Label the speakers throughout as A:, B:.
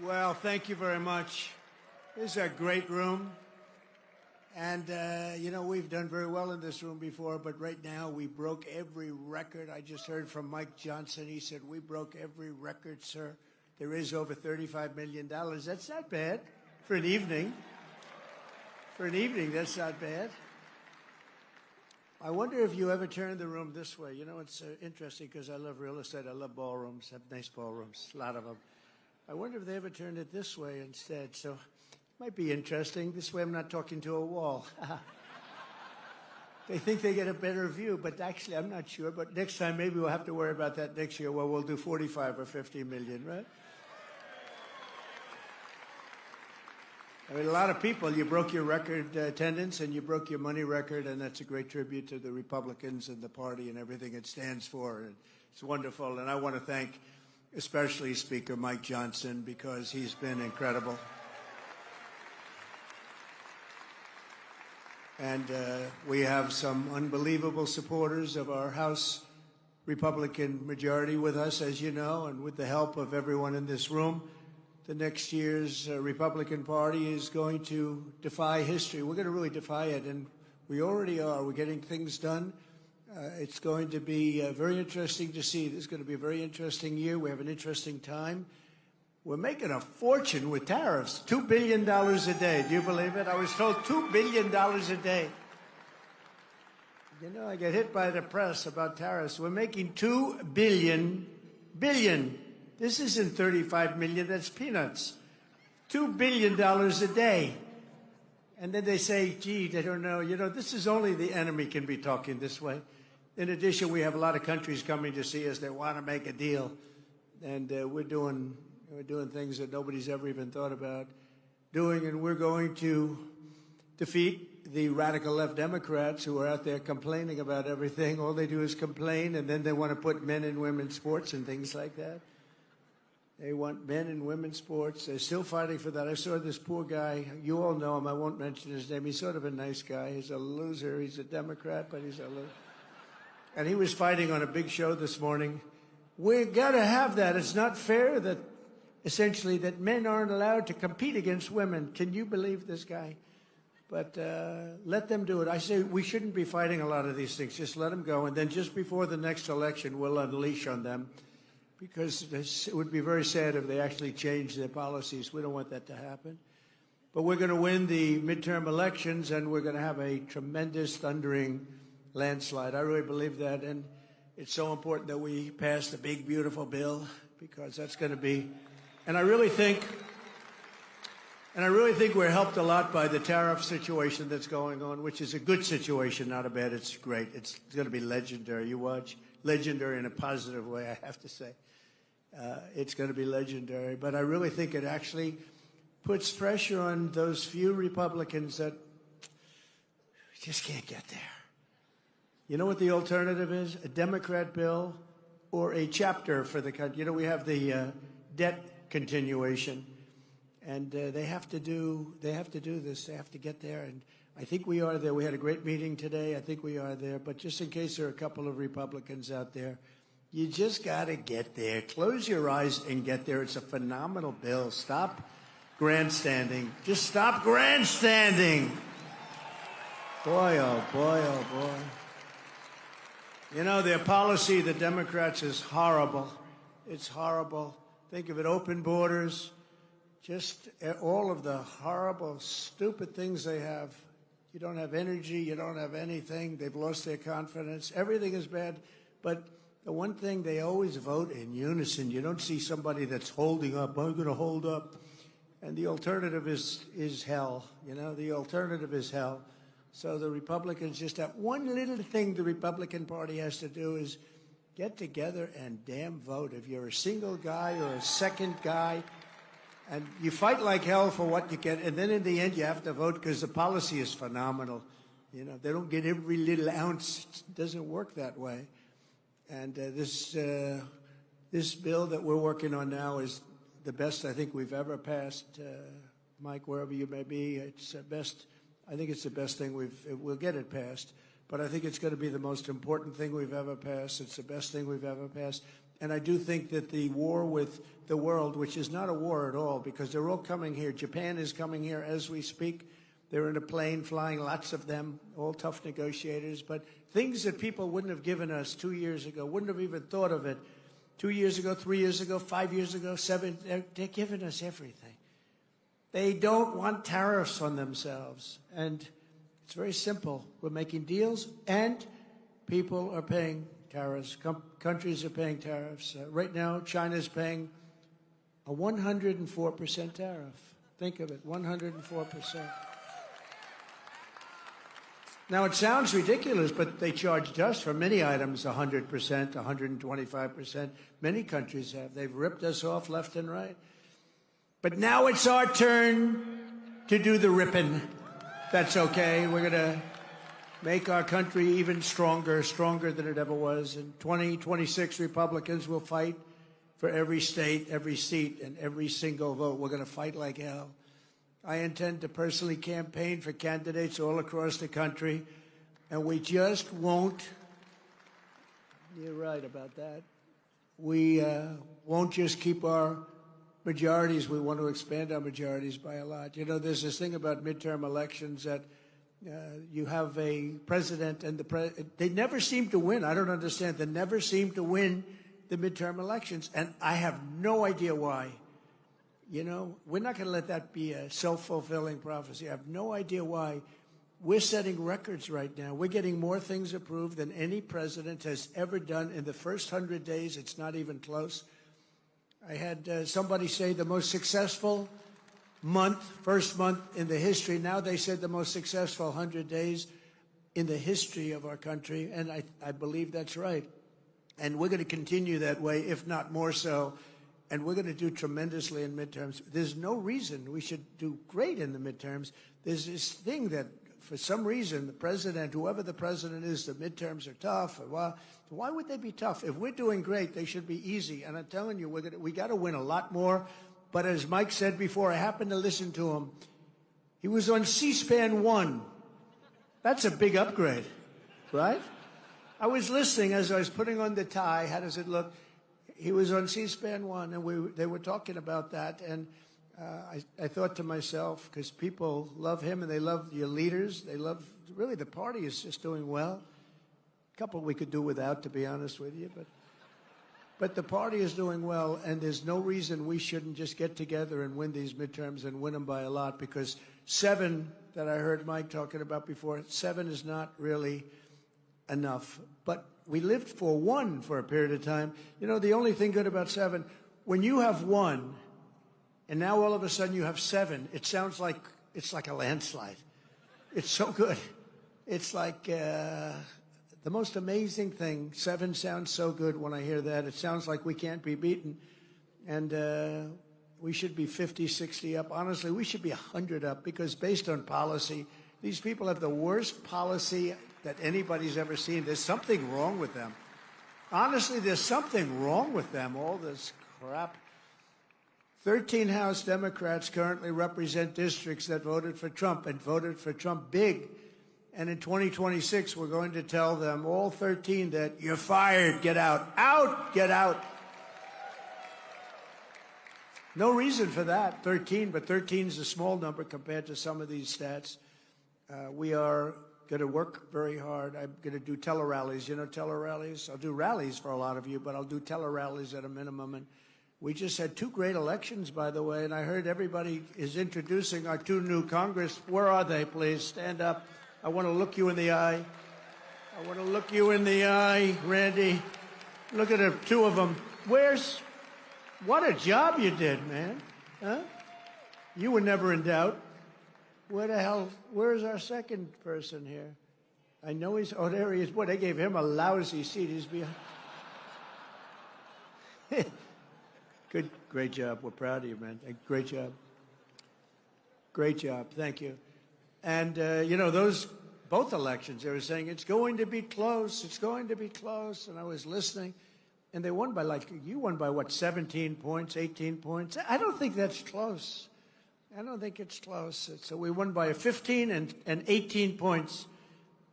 A: Well, thank you very much. This is a great room. And, we've done very well in this room before, but right now we broke every record. I just heard from Mike Johnson. He said, we broke every record, sir. There is over $35 million. That's not bad for an evening. For an evening, that's not bad. I wonder if you ever turn the room this way. You know, it's interesting because I love real estate. I love ballrooms. I have nice ballrooms, a lot of them. I wonder if they ever turned it this way instead. So it might be interesting. This way I'm not talking to a wall. They think they get a better view, but actually I'm not sure. But next time maybe we'll have to worry about that next year. Well, we'll do 45 or 50 million, right? I mean, a lot of people, you broke your record attendance and you broke your money record, and that's a great tribute to the Republicans and the party and everything it stands for. And it's wonderful. And I want to thank especially Speaker Mike Johnson because he's been incredible. And we have some unbelievable supporters of our House Republican majority with us, as you know, and with the help of everyone in this room. The next year's Republican Party is going to defy history. We're going to really defy it, and we already are. We're getting things done. It's going to be very interesting to see. This is going to be a very interesting year. We have an interesting time. We're making a fortune with tariffs, $2 billion a day. Do you believe it? I was told $2 billion a day. You know, I get hit by the press about tariffs. We're making $2 billion. This isn't 35 million, that's peanuts. $2 billion a day. And then they say, gee, they don't know. You know, this is only the enemy can be talking this way. In addition, we have a lot of countries coming to see us that want to make a deal. And we're doing things that nobody's ever even thought about doing. And we're going to defeat the radical left Democrats who are out there complaining about everything. All they do is complain, and then they want to put men and women's sports and things like that. They want men and women's sports. They're still fighting for that. I saw this poor guy. You all know him. I won't mention his name. He's sort of a nice guy. He's a loser. He's a Democrat, but he's a loser. And he was fighting on a big show this morning. We've got to have that. It's not fair that, essentially, that men aren't allowed to compete against women. Can you believe this guy? But let them do it. I say we shouldn't be fighting a lot of these things. Just let them go. And then just before the next election, we'll unleash on them. Because it would be very sad if they actually changed their policies. We don't want that to happen. But we're going to win the midterm elections, and we're going to have a tremendous, thundering landslide. I really believe that, and it's so important that we pass the big, beautiful bill, because that's going to be. And I really think we're helped a lot by the tariff situation that's going on, which is a good situation, not a bad. It's great. It's going to be legendary. You watch. Legendary in a positive way, I have to say. It's going to be legendary. But I really think it actually puts pressure on those few Republicans that just can't get there. You know what the alternative is? A Democrat bill or a chapter for the country. You know, we have the debt continuation, and they have to do this. They have to get there, and I think we are there. We had a great meeting today. I think we are there. But just in case there are a couple of Republicans out there, you just got to get there. Close your eyes and get there. It's a phenomenal bill. Stop grandstanding. Just stop grandstanding. Boy, oh boy, oh boy. You know, their policy, the Democrats, is horrible. It's horrible. Think of it, open borders, just all of the horrible, stupid things they have. You don't have energy. You don't have anything. They've lost their confidence. Everything is bad. But the one thing, they always vote in unison. You don't see somebody that's holding up. I'm going to hold up. And the alternative is hell. You know, the alternative is hell. So the Republicans just have one little thing the Republican Party has to do is get together and damn vote. If you're a single guy or a second guy, and you fight like hell for what you get, and then in the end you have to vote because the policy is phenomenal. You know, they don't get every little ounce. It doesn't work that way. And this bill that we're working on now is the best I think we've ever passed. Mike, wherever you may be, it's the best. I think it's the best thing we'll get it passed. But I think it's going to be the most important thing we've ever passed. It's the best thing we've ever passed. And I do think that the war with the world, which is not a war at all, because they're all coming here. Japan is coming here as we speak. They're in a plane flying, lots of them, all tough negotiators. But things that people wouldn't have given us 2 years ago, wouldn't have even thought of it 2 years ago, 3 years ago, 5 years ago, 7, they're giving us everything. They don't want tariffs on themselves. And it's very simple. We're making deals, and people are paying tariffs. Countries are paying tariffs. Right now, China's paying a 104% tariff. Think of it, 104%. Now, it sounds ridiculous, but they charged us for many items 100%, 125%. Many countries have. They've ripped us off left and right. But now it's our turn to do the ripping. That's okay. We're going to make our country even stronger, stronger than it ever was. And 2026 Republicans will fight for every state, every seat, and every single vote. We're going to fight like hell. I intend to personally campaign for candidates all across the country, and we just won't. You're right about that. We won't just keep our majorities. We want to expand our majorities by a lot. You know, there's this thing about midterm elections that you have a president, and they never seem to win. I don't understand. They never seem to win the midterm elections, and I have no idea why. You know, we're not going to let that be a self-fulfilling prophecy. I have no idea why. We're setting records right now. We're getting more things approved than any president has ever done in the first 100 days. It's not even close. I had somebody say the most successful first month in the history. Now they said the most successful 100 days in the history of our country, and I believe that's right. And we're going to continue that way, if not more so. And we're going to do tremendously in midterms. There's no reason we should do great in the midterms. There's this thing that, for some reason, the president, whoever the president is, the midterms are tough. Why would they be tough? If we're doing great, they should be easy. And I'm telling you, we got to win a lot more. But as Mike said before, I happened to listen to him. He was on C-SPAN 1. That's a big upgrade, right? I was listening as I was putting on the tie. How does it look? He was on C-SPAN 1, and they were talking about that. And I thought to myself, because people love him and they love your leaders, they love, really, the party is just doing well. A couple we could do without, to be honest with you. But the party is doing well, and there's no reason we shouldn't just get together and win these midterms and win them by a lot, because 7 that I heard Mike talking about before, 7 is not really enough. But we lived for 1 for a period of time. You know, the only thing good about 7, when you have 1, and now all of a sudden you have 7, it sounds like it's like a landslide. It's so good. It's like the most amazing thing. 7 sounds so good when I hear that. It sounds like we can't be beaten. And we should be 50, 60 up. Honestly, we should be 100 up, because based on policy, these people have the worst policy that anybody's ever seen. There's something wrong with them. Honestly, there's something wrong with them, all this crap. 13 House Democrats currently represent districts that voted for Trump, and voted for Trump big. And in 2026, we're going to tell them, all 13, that you're fired, get out. Out, get out. No reason for that, 13, but 13 is a small number compared to some of these stats. We are going to work very hard. I'm going to do tele-rallies. You know tele-rallies? I'll do rallies for a lot of you, but I'll do tele-rallies at a minimum. And we just had 2 great elections, by the way, and I heard everybody is introducing our 2 new Congress. Where are they, please? Stand up. I want to look you in the eye. I want to look you in the eye, Randy. Look at the 2 of them. What a job you did, man. Huh? You were never in doubt. Where's our second person here? I know there he is. Boy, they gave him a lousy seat. He's behind. Great job. We're proud of you, man. Great job. Great job. Thank you. And, you know, both elections, they were saying, it's going to be close. It's going to be close. And I was listening. And they won by, you won by what, 17 points, 18 points? I don't think that's close. I don't think it's close. So we won by 15 and 18 points.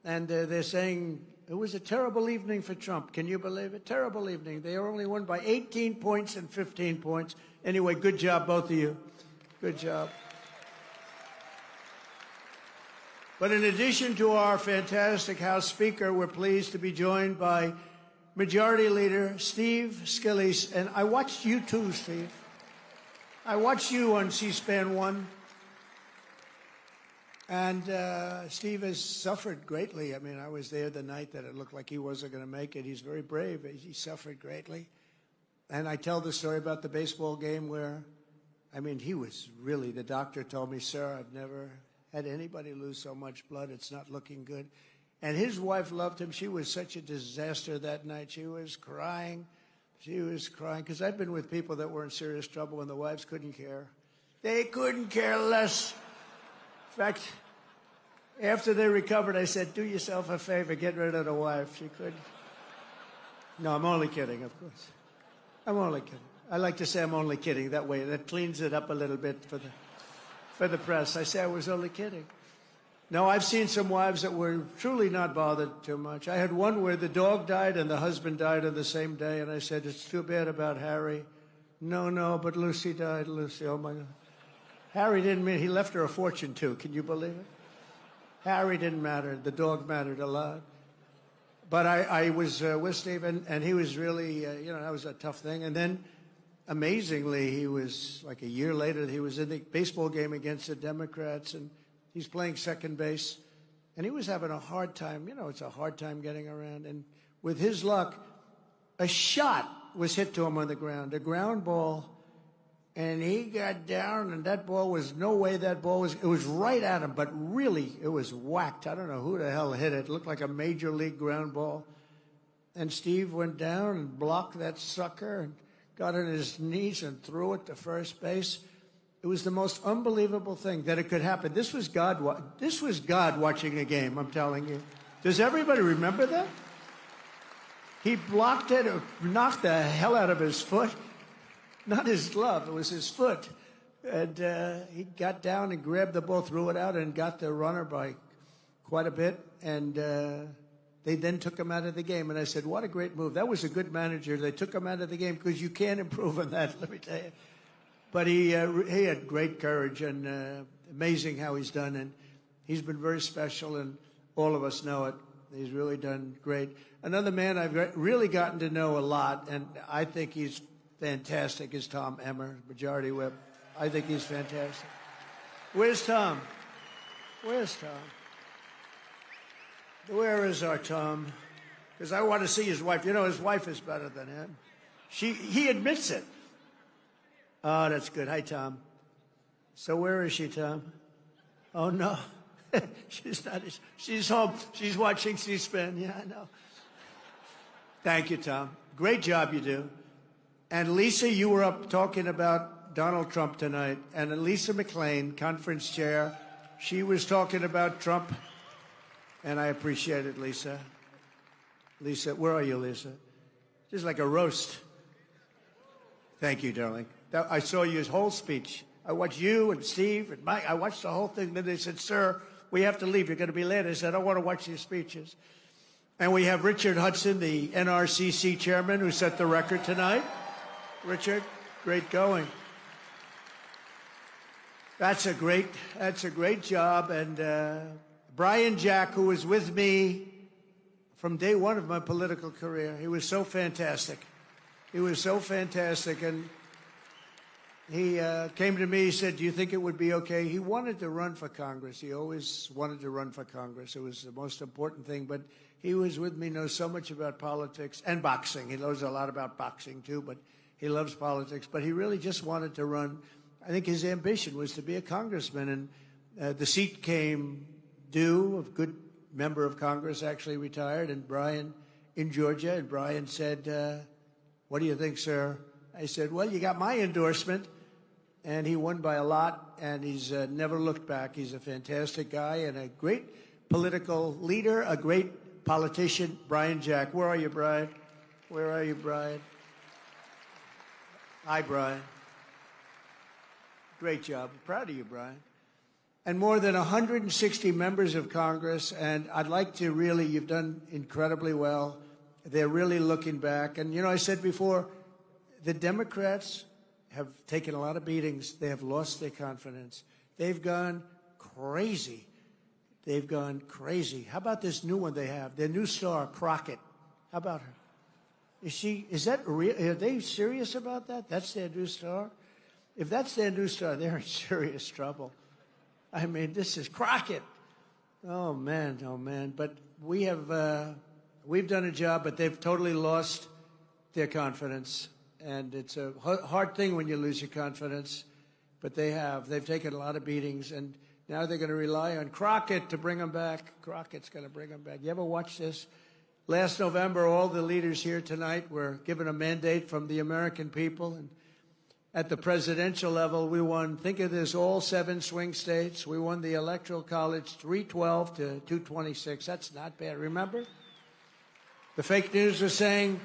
A: And they're saying It was a terrible evening for Trump. Can you believe it? Terrible evening. They only won by 18 points and 15 points. Anyway, good job, both of you. Good job. But in addition to our fantastic House Speaker, we're pleased to be joined by Majority Leader Steve Scalise. And I watched you too, Steve. I watched you on C-SPAN 1. And Steve has suffered greatly. I mean, I was there the night that it looked like he wasn't going to make it. He's very brave. He suffered greatly. And I tell the story about the baseball game where, I mean, he was really, the doctor told me, sir, I've never had anybody lose so much blood. It's not looking good. And his wife loved him. She was such a disaster that night. She was crying. She was crying. Because I've been with people that were in serious trouble and the wives couldn't care. They couldn't care less. In fact, after they recovered, I said, do yourself a favor, get rid of the wife. She could. No, I'm only kidding, of course. I'm only kidding. I like to say I'm only kidding. That way, that cleans it up a little bit for the press. I say I was only kidding. No, I've seen some wives that were truly not bothered too much. I had one where the dog died and the husband died on the same day, and I said, it's too bad about Harry. No, but Lucy died. Lucy, oh my God. Harry didn't mean, he left her a fortune too. Can you believe it? Harry didn't matter. The dog mattered a lot. But I was with Steve, and he was really, that was a tough thing. And then, amazingly, he was, like a year later, he was in the baseball game against the Democrats, and he's playing second base. And he was having a hard time. It's a hard time getting around. And with his luck, a shot was hit to him on the ground, a ground ball. And he got down, and that ball was, no way that ball was, it was right at him, but really, it was whacked. I don't know who the hell hit it. It looked like a major league ground ball. And Steve went down and blocked that sucker and got on his knees and threw it to first base. It was the most unbelievable thing that it could happen. This was God watching a game, I'm telling you. Does everybody remember that? He blocked it, or knocked the hell out of his foot. Not his glove, it was his foot. And he got down and grabbed the ball, threw it out, and got the runner by quite a bit. And they then took him out of the game. And I said, what a great move. That was a good manager. They took him out of the game because you can't improve on that, let me tell you. But he had great courage, and amazing how he's done. And he's been very special, and all of us know it. He's really done great. Another man I've really gotten to know a lot, and I think he's fantastic, is Tom Emmer, Majority Whip. I think he's fantastic. Where's Tom? Where's Tom? Where is our Tom? Because I want to see his wife. His wife is better than him. He admits it. Oh, that's good. Hi, Tom. So where is she, Tom? Oh, no. She's not. She's home. She's watching C-SPAN. Yeah, I know. Thank you, Tom. Great job you do. And Lisa, you were up talking about Donald Trump tonight. And Lisa McClain, conference chair, she was talking about Trump. And I appreciate it, Lisa. Lisa, where are you, Lisa? Just like a roast. Thank you, darling. I saw your whole speech. I watched you and Steve and Mike. I watched the whole thing. Then they said, sir, we have to leave. You're going to be late. I said, I want to watch your speeches. And we have Richard Hudson, the NRCC chairman, who set the record tonight. Richard, great going. That's a great job. And Brian Jack, who was with me from day one of my political career, he was so fantastic. He was so fantastic. And he came to me, he said, do you think it would be okay? He wanted to run for Congress. He always wanted to run for Congress. It was the most important thing. But he was with me, knows so much about politics and boxing. He knows a lot about boxing, too, but he loves politics. But he really just wanted to run. I think his ambition was to be a congressman. And the seat came due. A good member of Congress actually retired, and Brian in Georgia. And Brian said, what do you think, sir? I said, well, you got my endorsement. And he won by a lot, and he's never looked back. He's a fantastic guy and a great political leader, a great politician. Brian Jack. Where are you, Brian? Where are you, Brian? Hi, Brian. Great job. Proud of you, Brian. and more than 160 members of Congress. And I'd like to really, you've done incredibly well. They're really looking back. And, you know, I said before, the Democrats have taken a lot of beatings. They have lost their confidence. They've gone crazy. They've gone crazy. How about this new one they have? Their new star, Crockett. How about her? Is that real? Are they serious about that? That's their new star? If that's their new star, they're in serious trouble. I mean, this is Crockett. Oh, man, oh, man. But we've done a job, but they've totally lost their confidence. And it's a hard thing when you lose your confidence, but they have. They've taken a lot of beatings, and now they're going to rely on Crockett to bring them back. Crockett's going to bring them back. You ever watch this? Last November, all the leaders here tonight were given a mandate from the American people. And at the presidential level, we won, think of this, all 7 swing states. We won the Electoral College 312 to 226. That's not bad. Remember? The fake news was saying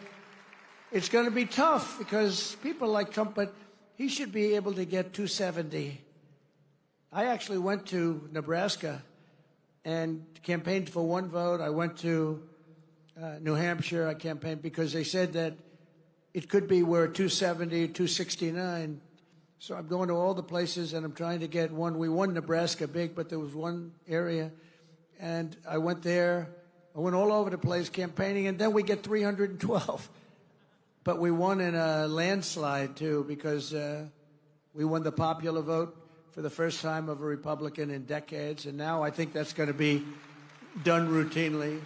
A: it's going to be tough because people like Trump, but he should be able to get 270. I actually went to Nebraska and campaigned for 1 vote. I went to New Hampshire. I campaigned because they said that it could be we're 270, 269. So I'm going to all the places, and I'm trying to get one. We won Nebraska big, but there was one area, and I went there. I went all over the place campaigning, and then we get 312. But we won in a landslide, too, because we won the popular vote for the first time of a Republican in decades, and now I think that's going to be done routinely.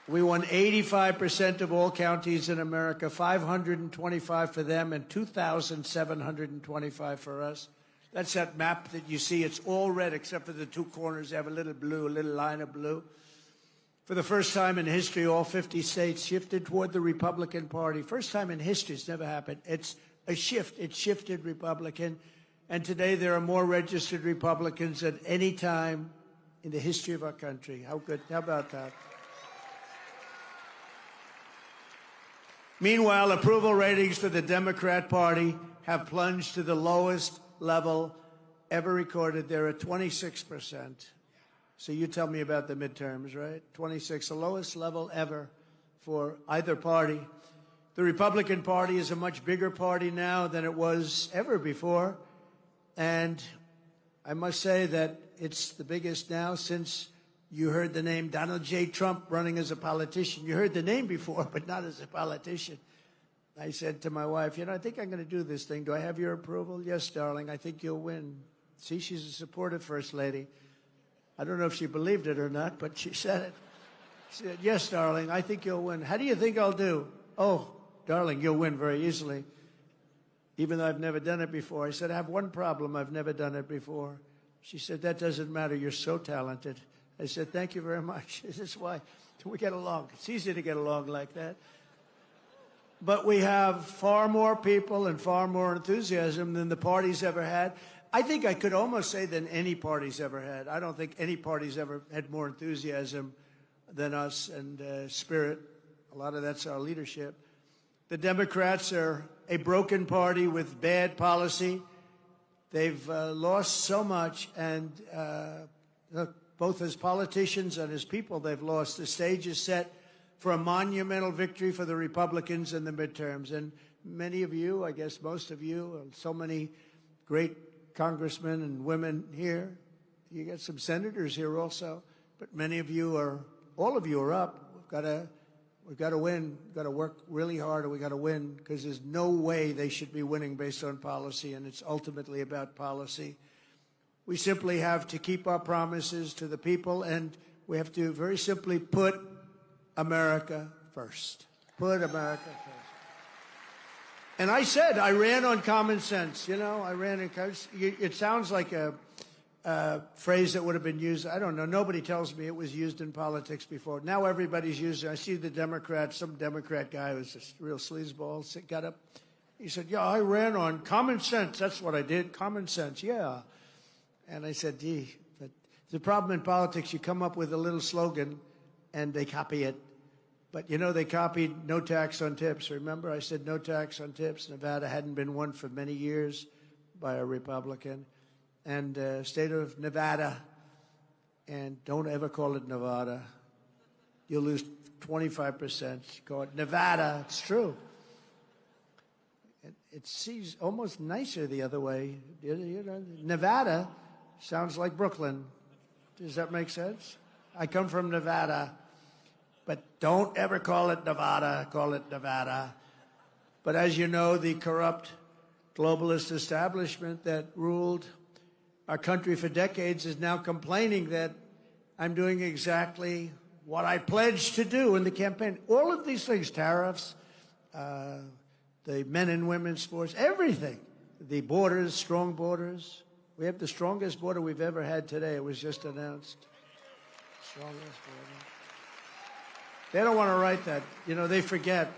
A: We won 85% of all counties in America, 525 for them and 2,725 for us. That's that map that you see. It's all red except for the 2 corners. They have a little blue, a little line of blue. For the first time in history, all 50 states shifted toward the Republican Party. First time in history. It's never happened. It's a shift. It shifted Republican. And today there are more registered Republicans than any time in the history of our country. How good? How about that? Meanwhile, approval ratings for the Democrat Party have plunged to the lowest level ever recorded. They're at 26%. So you tell me about the midterms, right? 26, the lowest level ever for either party. The Republican Party is a much bigger party now than it was ever before. And I must say that it's the biggest now since you heard the name Donald J. Trump running as a politician. You heard the name before, but not as a politician. I said to my wife, you know, I think I'm going to do this thing. Do I have your approval? Yes, darling, I think you'll win. See, she's a supportive First Lady. I don't know if she believed it or not, but she said it. She said, yes, darling, I think you'll win. How do you think I'll do? Oh, darling, you'll win very easily, even though I've never done it before. I said, I have one problem. I've never done it before. She said, that doesn't matter. You're so talented. I said, thank you very much. This is why we get along. It's easy to get along like that. But we have far more people and far more enthusiasm than the party's ever had. I think I could almost say than any party's ever had. I don't think any party's ever had more enthusiasm than us and spirit. A lot of that's our leadership. The Democrats are a broken party with bad policy. They've lost so much, and look, both as politicians and as people, they've lost. The stage is set for a monumental victory for the Republicans in the midterms. And many of you, I guess most of you, and so many great congressmen and women here. You got some senators here also. But many of you are, all of you are up. We've got to win. We've got to work really hard, and we've got to win, because there's no way they should be winning based on policy, and it's ultimately about policy. We simply have to keep our promises to the people, and we have to very simply put America first. Put America first. And I said, I ran on common sense. You know, I ran in, it sounds like a phrase that would have been used. I don't know. Nobody tells me it was used in politics before. Now everybody's using it. I see the Democrats, some Democrat guy who's a real sleazeball, got up. He said, yeah, I ran on common sense. That's what I did. Common sense. Yeah. And I said, gee, but the problem in politics, you come up with a little slogan and they copy it. But, you know, they copied no tax on tips. Remember, I said no tax on tips. Nevada hadn't been won for many years by a Republican. and state of Nevada, and don't ever call it Nevada. You'll lose 25%. Call it Nevada. It's true. It seems almost nicer the other way. You know, Nevada sounds like Brooklyn. Does that make sense? I come from Nevada, but don't ever call it Nevada. Call it Nevada. But as you know, the corrupt globalist establishment that ruled our country for decades is now complaining that I'm doing exactly what I pledged to do in the campaign. All of these things, tariffs, the men and women's sports, everything. The borders, strong borders. We have the strongest border we've ever had today. It was just announced. Strongest border. They don't want to write that. You know, they forget.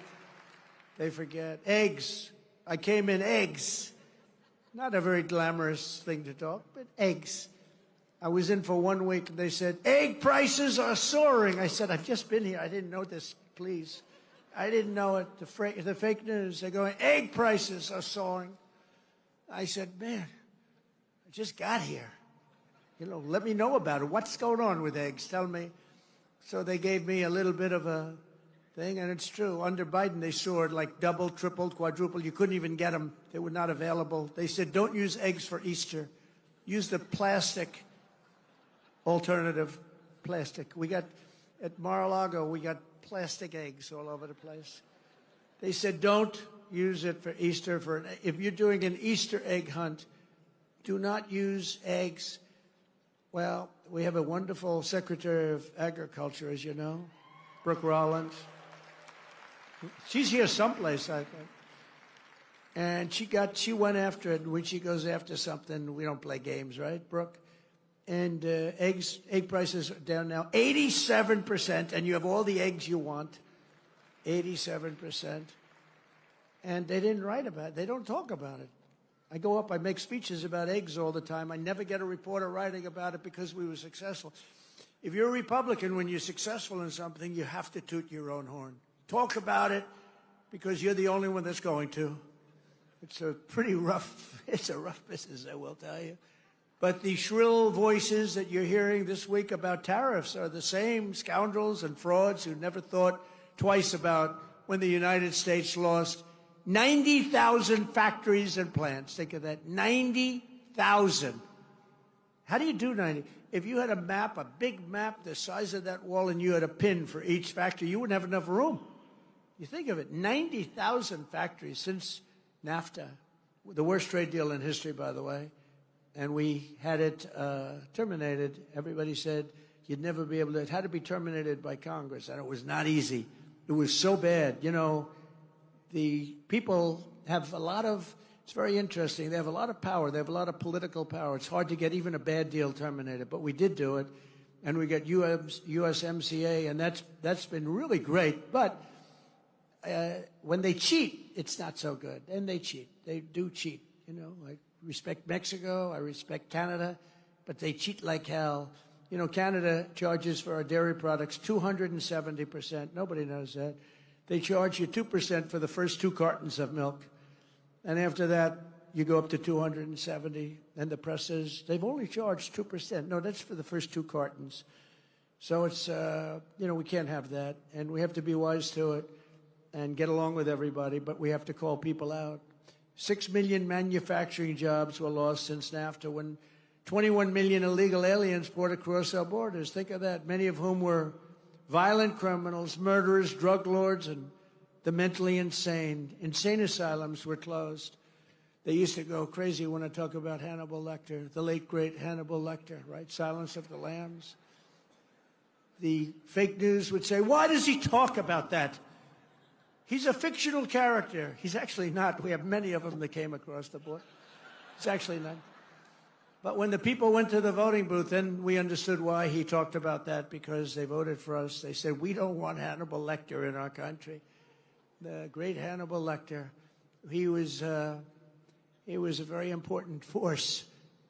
A: They forget. Eggs. I came in eggs. Not a very glamorous thing to talk, but eggs. I was in for 1 week, and they said, egg prices are soaring. I said, I've just been here. I didn't know this, please. I didn't know it. The fake news, they're going, egg prices are soaring. I said, man, I just got here. You know, let me know about it. What's going on with eggs? Tell me. So they gave me a little bit of a thing, and it's true. Under Biden, they soared like double, triple, quadruple. You couldn't even get them. They were not available. They said, don't use eggs for Easter. Use the plastic alternative plastic. We got, at Mar-a-Lago, we got plastic eggs all over the place. They said, don't use it for Easter. If you're doing an Easter egg hunt, do not use eggs. Well, we have a wonderful Secretary of Agriculture, as you know, Brooke Rollins. She's here someplace, I think. And she went after it. When she goes after something, we don't play games, right, Brooke? And egg prices are down now 87%, and you have all the eggs you want, 87%. And they didn't write about it. They don't talk about it. I go up, I make speeches about eggs all the time. I never get a reporter writing about it because we were successful. If you're a Republican, when you're successful in something, you have to toot your own horn. Talk about it because you're the only one that's going to. It's a rough business, I will tell you. But the shrill voices that you're hearing this week about tariffs are the same scoundrels and frauds who never thought twice about when the United States lost 90,000 factories and plants. Think of that, 90,000. How do you do 90? If you had a map, a big map the size of that wall, and you had a pin for each factory, you wouldn't have enough room. You think of it, 90,000 factories since NAFTA, the worst trade deal in history, by the way. And we had it terminated. Everybody said you'd never be able to. It had to be terminated by Congress, and it was not easy. It was so bad. You know, the people have a lot of, it's very interesting, they have a lot of power. They have a lot of political power. It's hard to get even a bad deal terminated, but we did do it, and we got USMCA, and that's been really great. But when they cheat, it's not so good. And they cheat. They do cheat, you know, like, respect Mexico, I respect Canada, but they cheat like hell. You know, Canada charges for our dairy products 270%. Nobody knows that. They charge you 2% for the first 2 cartons of milk. And after that, you go up to 270. And the press says, they've only charged 2%. No, that's for the first 2 cartons. So it's, you know, we can't have that. And we have to be wise to it and get along with everybody, but we have to call people out. 6 million manufacturing jobs were lost since NAFTA when 21 million illegal aliens poured across our borders. Think of that, many of whom were violent criminals, murderers, drug lords, and the mentally insane. Insane asylums were closed. They used to go crazy when I talk about Hannibal Lecter, the late, great Hannibal Lecter, right? Silence of the Lambs. The fake news would say, why does he talk about that? He's a fictional character. He's actually not. We have many of them that came across the board. He's actually not. But when the people went to the voting booth, then we understood why he talked about that, because they voted for us. They said, we don't want Hannibal Lecter in our country. The great Hannibal Lecter, he was a very important force.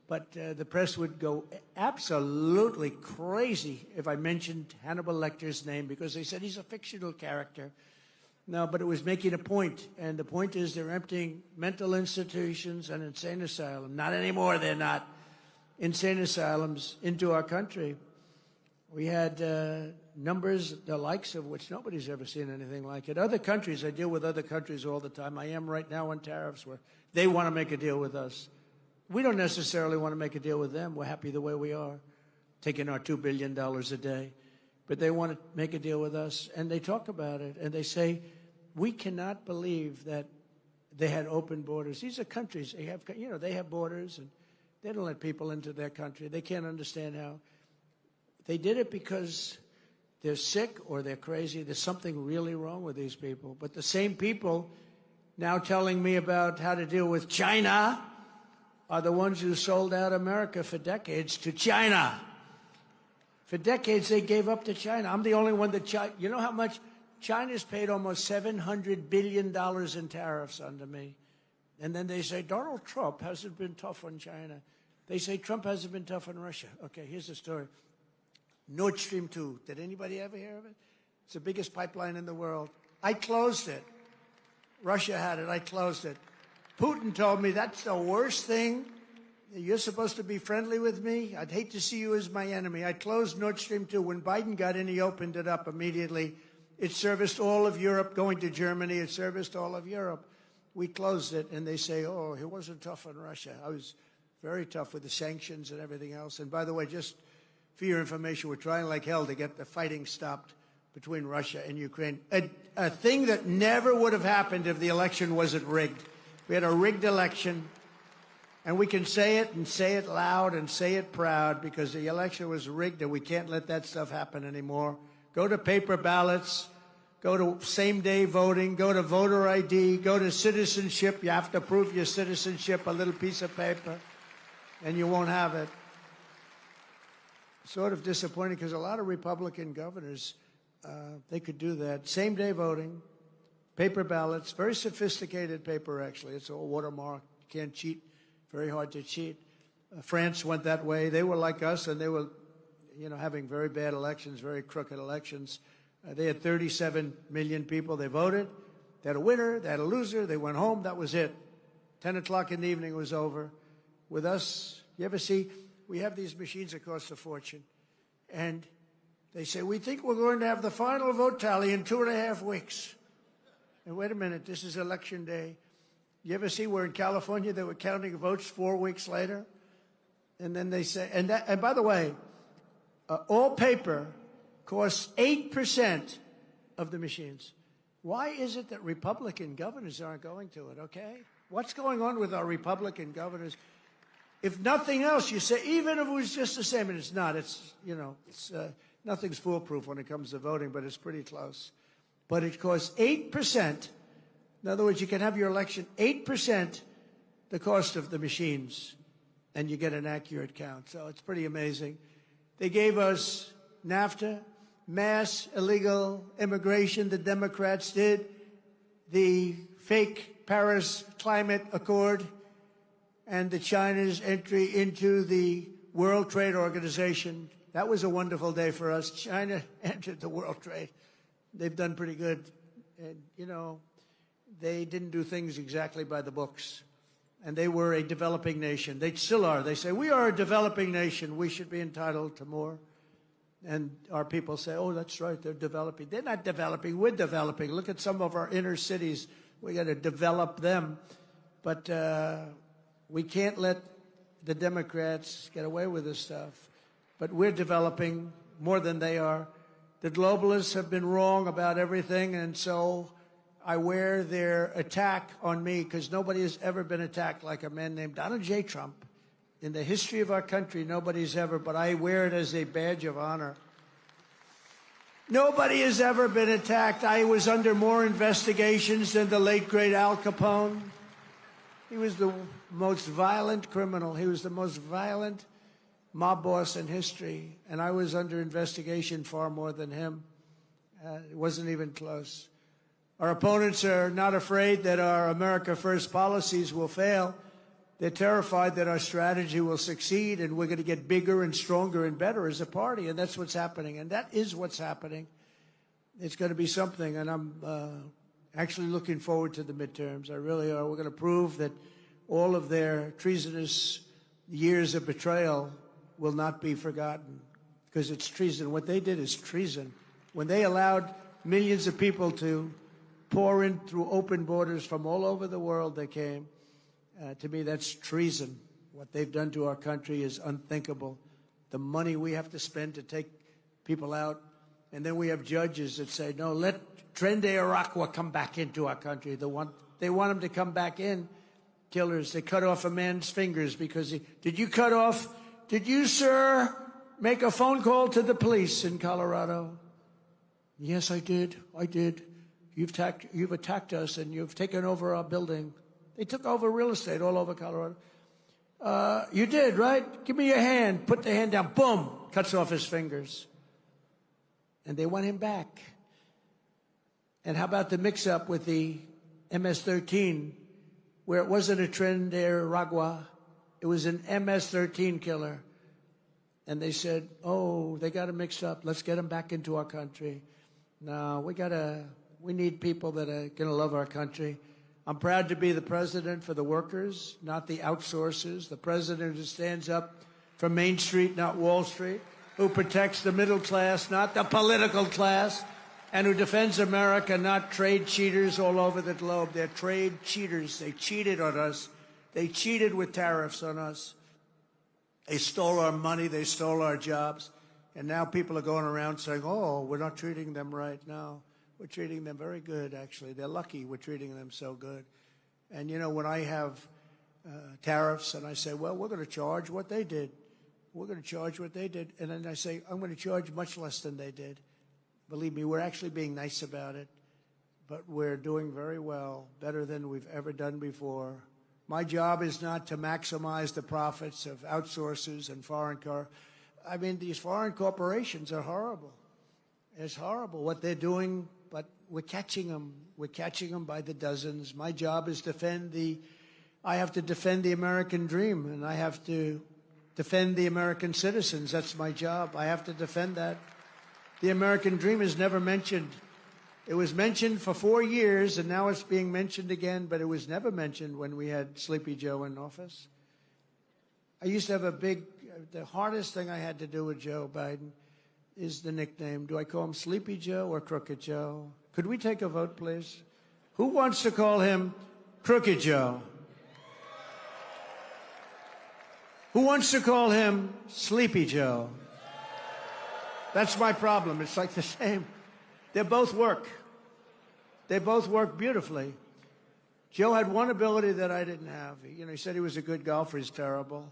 A: But the press would go absolutely crazy if I mentioned Hannibal Lecter's name, because they said he's a fictional character. No, but it was making a point, and the point is they're emptying mental institutions and insane asylum. Not anymore, they're not. insane asylums into our country. We had numbers, the likes of which nobody's ever seen anything like it. Other countries, I deal with other countries all the time. I am right now on tariffs where they want to make a deal with us. We don't necessarily want to make a deal with them. We're happy the way we are, taking our $2 billion a day. But they want to make a deal with us, and they talk about it, and they say, we cannot believe that they had open borders. These are countries, they have borders, and they don't let people into their country. They can't understand how. They did it because they're sick or they're crazy. There's something really wrong with these people. But the same people now telling me about how to deal with China are the ones who sold out America for decades to China. For decades, they gave up to China. I'm the only one that you know how much? China's paid almost $700 billion in tariffs under me. And then they say, Donald Trump hasn't been tough on China. They say Trump hasn't been tough on Russia. Okay, here's the story. Nord Stream 2. Did anybody ever hear of it? It's the biggest pipeline in the world. I closed it. Russia had it. I closed it. Putin told me that's the worst thing. You're supposed to be friendly with me. I'd hate to see you as my enemy. I closed Nord Stream 2. When Biden got in, he opened it up immediately. It serviced all of Europe, going to Germany. It serviced all of Europe. We closed it, and they say, oh, he wasn't tough on Russia. I was very tough with the sanctions and everything else. And by the way, just for your information, we're trying like hell to get the fighting stopped between Russia and Ukraine. A thing that never would have happened if the election wasn't rigged. We had a rigged election, and we can say it and say it loud and say it proud because the election was rigged, and we can't let that stuff happen anymore. Go to paper ballots. Go to same-day voting. Go to voter ID. Go to citizenship. You have to prove your citizenship, a little piece of paper, and you won't have it. Sort of disappointing because a lot of Republican governors, they could do that. Same-day voting, paper ballots, very sophisticated paper, actually. It's all watermarked. You can't cheat. Very hard to cheat. France went that way. They were like us, and they were, having very bad elections, very crooked elections. They had 37 million people. They voted. They had a winner. They had a loser. They went home. That was it. 10 o'clock in the evening, it was over. With us, you ever see, we have these machines that cost a fortune. And they say, we think we're going to have the final vote tally in 2.5 weeks. And wait a minute, this is election day. You ever see where in California they were counting votes 4 weeks later? And then they say, and by the way, all paper costs 8% of the machines. Why is it that Republican governors aren't going to it, okay? What's going on with our Republican governors? If nothing else, you say, even if it was just the same, and it's not, nothing's foolproof when it comes to voting, but it's pretty close. But it costs 8%. In other words, you can have your election 8% the cost of the machines, and you get an accurate count. So it's pretty amazing. They gave us NAFTA, mass illegal immigration, the Democrats did, the fake Paris Climate Accord, and the China's entry into the World Trade Organization. That was a wonderful day for us. China entered the World Trade. They've done pretty good. And, they didn't do things exactly by the books. And they were a developing nation. They still are. They say, we are a developing nation. We should be entitled to more. And our people say, oh, that's right, they're developing. They're not developing, we're developing. Look at some of our inner cities. We got to develop them. But we can't let the Democrats get away with this stuff. But we're developing more than they are. The globalists have been wrong about everything, and so I wear their attack on me because nobody has ever been attacked like a man named Donald J. Trump. In the history of our country, nobody's ever, but I wear it as a badge of honor. Nobody has ever been attacked. I was under more investigations than the late, great Al Capone. He was the most violent criminal. He was the most violent mob boss in history, and I was under investigation far more than him. It wasn't even close. Our opponents are not afraid that our America First policies will fail. They're terrified that our strategy will succeed and we're going to get bigger and stronger and better as a party, and that's what's happening, and that is what's happening. It's going to be something, and I'm actually looking forward to the midterms. I really are. We're going to prove that all of their treasonous years of betrayal will not be forgotten, because it's treason. What they did is treason. When they allowed millions of people to pour in through open borders from all over the world, they came. To me, that's treason. What they've done to our country is unthinkable. The money we have to spend to take people out, and then we have judges that say, no, let Tren de Aragua come back into our country. They want him to come back in. Killers, they cut off a man's fingers because did you, sir, make a phone call to the police in Colorado? Yes, I did. You've attacked us and you've taken over our building. They took over real estate all over Colorado. You did, right? Give me your hand. Put the hand down. Boom. Cuts off his fingers. And they want him back. And how about the mix-up with the MS-13, where it wasn't a Tren de Aragua, it was an MS-13 killer. And they said, oh, they got him mixed up. Let's get him back into our country. No, we need people that are going to love our country. I'm proud to be the president for the workers, not the outsourcers. The president who stands up for Main Street, not Wall Street, who protects the middle class, not the political class, and who defends America, not trade cheaters all over the globe. They're trade cheaters. They cheated on us. They cheated with tariffs on us. They stole our money. They stole our jobs. And now people are going around saying, oh, we're not treating them right now. We're treating them very good, actually. They're lucky we're treating them so good. And, you know, when I have tariffs and I say, well, we're going to charge what they did. We're going to charge what they did. And then I say, I'm going to charge much less than they did. Believe me, we're actually being nice about it. But we're doing very well, better than we've ever done before. My job is not to maximize the profits of outsourcers and these foreign corporations are horrible. It's horrible what they're doing, but we're catching them. We're catching them by the dozens. My job is I have to defend the American dream, and I have to defend the American citizens. That's my job. I have to defend that. The American dream is never mentioned. It was mentioned for 4 years, and now it's being mentioned again, but it was never mentioned when we had Sleepy Joe in office. I used to have the hardest thing I had to do with Joe Biden is the nickname. Do I call him Sleepy Joe or Crooked Joe? Could we take a vote, please? Who wants to call him Crooked Joe? Who wants to call him Sleepy Joe? That's my problem. It's like the same. They both work. They both work beautifully. Joe had one ability that I didn't have. He said he was a good golfer. He's terrible.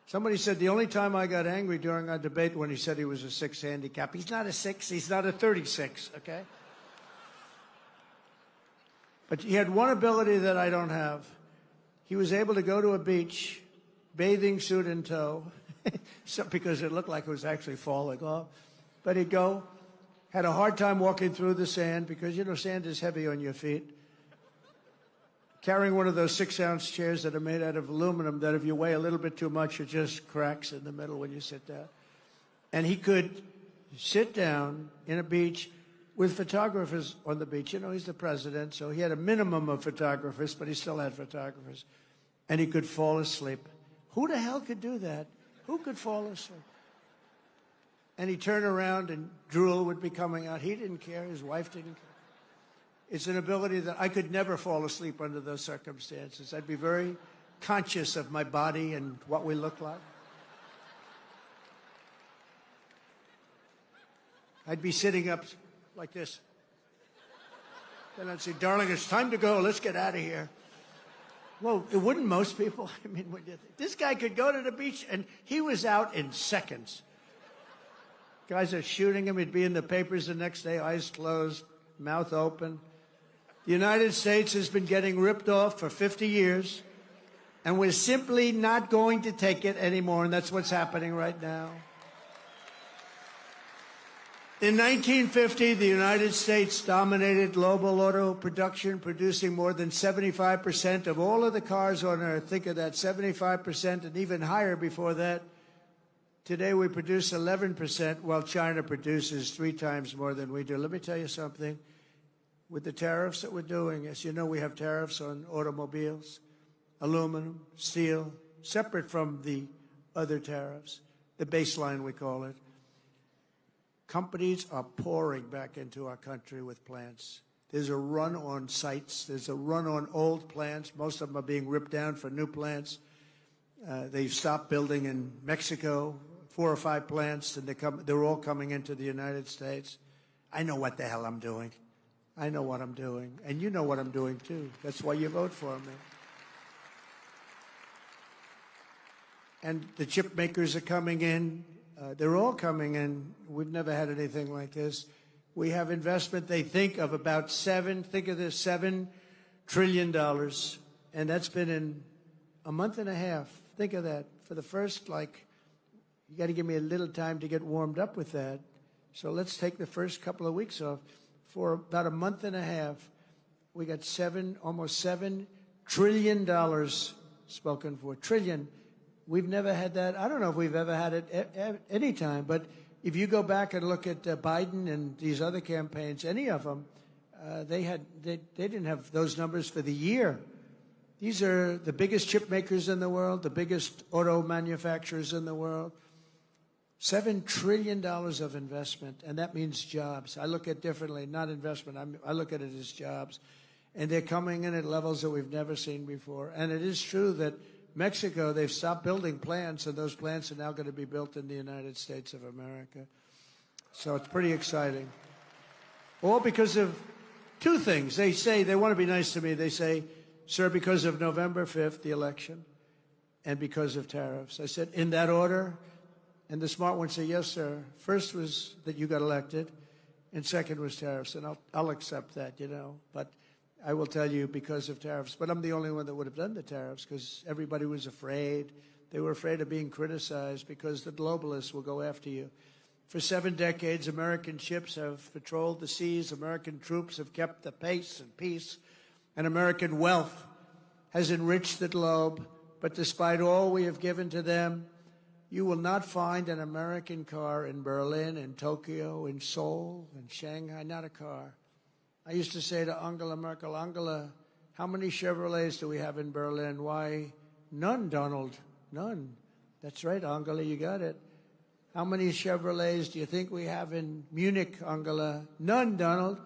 A: Somebody said the only time I got angry during our debate when he said he was a 6 handicap. He's not a 6. He's not a 36, okay? But he had one ability that I don't have. He was able to go to a beach, bathing suit in tow, because it looked like it was actually falling off. But he'd go, had a hard time walking through the sand because, sand is heavy on your feet. Carrying one of those 6-ounce chairs that are made out of aluminum that if you weigh a little bit too much, it just cracks in the middle when you sit down. And he could sit down in a beach with photographers on the beach. He's the president, so he had a minimum of photographers, but he still had photographers. And he could fall asleep. Who the hell could do that? Who could fall asleep? And he'd turn around and drool would be coming out. He didn't care. His wife didn't care. It's an ability that I could never fall asleep under those circumstances. I'd be very conscious of my body and what we look like. I'd be sitting up like this. And I'd say, darling, it's time to go. Let's get out of here. Well, it wouldn't most people. This guy could go to the beach, and he was out in seconds. Guys are shooting him. He'd be in the papers the next day, eyes closed, mouth open. The United States has been getting ripped off for 50 years, and we're simply not going to take it anymore, and that's what's happening right now. In 1950, the United States dominated global auto production, producing more than 75% of all of the cars on Earth. Think of that, 75% and even higher before that. Today, we produce 11%, while China produces 3 times more than we do. Let me tell you something. With the tariffs that we're doing, as you know, we have tariffs on automobiles. aluminum, steel, separate from the other tariffs, the baseline we call it. Companies are pouring back into our country with plants. There's a run on sites. There's a run on old plants. Most of them are being ripped down for new plants. They've stopped building in Mexico, 4 or 5 plants, and they're all coming into the United States. I know what the hell I'm doing. I know what I'm doing. And you know what I'm doing, too. That's why you vote for me. And the chip makers are coming in. They're all coming in. We've never had anything like this. We have investment, they think, of about $7 trillion. And that's been in a month and a half. Think of that. For the first, you got to give me a little time to get warmed up with that. So let's take the first couple of weeks off. For about a month and a half, we got almost $7 trillion spoken for. Trillion. We've never had that. I don't know if we've ever had it at any time, but if you go back and look at Biden and these other campaigns, any of them, they didn't have those numbers for the year. These are the biggest chip makers in the world, the biggest auto manufacturers in the world. $7 trillion of investment, and that means jobs. I look at it differently, not investment. I look at it as jobs. And they're coming in at levels that we've never seen before. And it is true that Mexico, they've stopped building plants, and those plants are now going to be built in the United States of America. So it's pretty exciting. All because of 2 things. They say, they want to be nice to me. They say, sir, because of November 5th, the election, and because of tariffs. I said, in that order? And the smart one said, yes, sir. First was that you got elected, and second was tariffs. And I'll accept that, But I will tell you, because of tariffs. But I'm the only one that would have done the tariffs, because everybody was afraid. They were afraid of being criticized because the globalists will go after you. For 7 decades, American ships have patrolled the seas. American troops have kept the pace and peace. And American wealth has enriched the globe. But despite all we have given to them, you will not find an American car in Berlin, in Tokyo, in Seoul, in Shanghai, not a car. I used to say to Angela Merkel, Angela, how many Chevrolets do we have in Berlin? Why, none, Donald, none. That's right, Angela, you got it. How many Chevrolets do you think we have in Munich, Angela? None, Donald.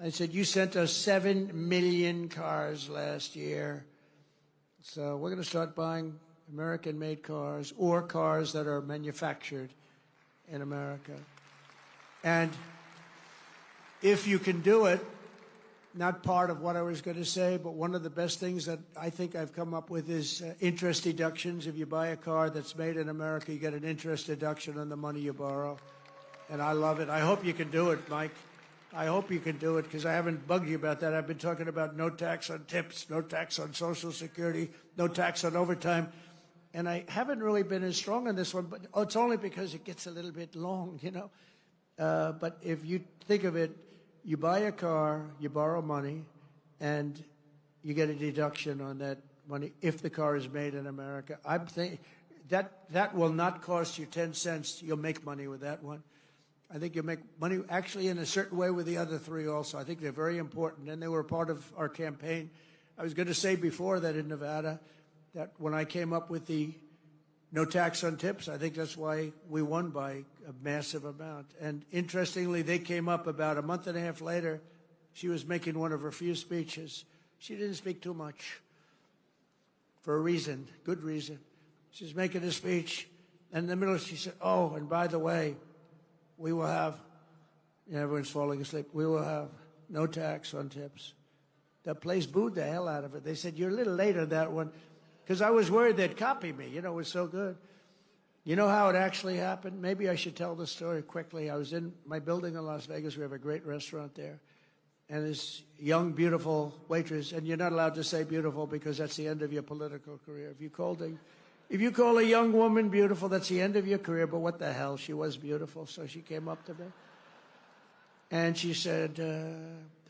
A: I said, you sent us 7 million cars last year. So we're going to start buying American-made cars or cars that are manufactured in America. And if you can do it, not part of what I was going to say, but one of the best things that I think I've come up with is interest deductions. If you buy a car that's made in America, you get an interest deduction on the money you borrow. And I love it. I hope you can do it, Mike. I hope you can do it, because I haven't bugged you about that. I've been talking about no tax on tips, no tax on Social Security, no tax on overtime. And I haven't really been as strong on this one, but it's only because it gets a little bit long, But if you think of it, you buy a car, you borrow money, and you get a deduction on that money if the car is made in America. I'm thinking that will not cost you 10 cents. You'll make money with that one. I think you'll make money actually in a certain way with the other 3 also. I think they're very important, and they were a part of our campaign. I was going to say before that in Nevada, that when I came up with the no tax on tips, I think that's why we won by a massive amount. And interestingly, they came up about a month and a half later. She was making one of her few speeches. She didn't speak too much for a reason, good reason. She's making a speech, and in the middle she said, oh, and by the way, we will have, everyone's falling asleep, we will have no tax on tips. That place booed the hell out of it. They said, you're a little late on that one. Because I was worried they'd copy me. It was so good. You know how it actually happened? Maybe I should tell the story quickly. I was in my building in Las Vegas. We have a great restaurant there. And this young, beautiful waitress, and you're not allowed to say beautiful because that's the end of your political career. If you call a young woman beautiful, that's the end of your career. But what the hell? She was beautiful. So she came up to me. And she said,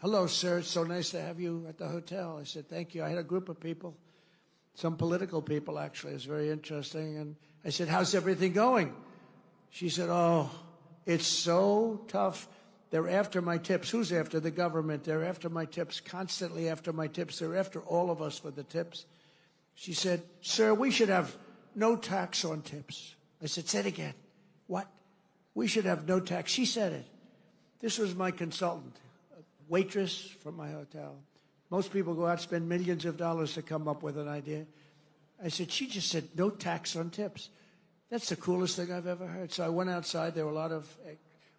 A: hello, sir. It's so nice to have you at the hotel. I said, thank you. I had a group of people. Some political people, actually. It's very interesting. And I said, how's everything going? She said, oh, it's so tough. They're after my tips. Who's after? The government. They're after my tips, constantly after my tips. They're after all of us for the tips. She said, "Sir, we should have no tax on tips." I said, "Say it again." "What?" "We should have no tax." She said it. This was my consultant, a waitress from my hotel. Most people go out, spend millions of dollars to come up with an idea. I said, she just said, "No tax on tips." That's the coolest thing I've ever heard. So I went outside. There were a lot of,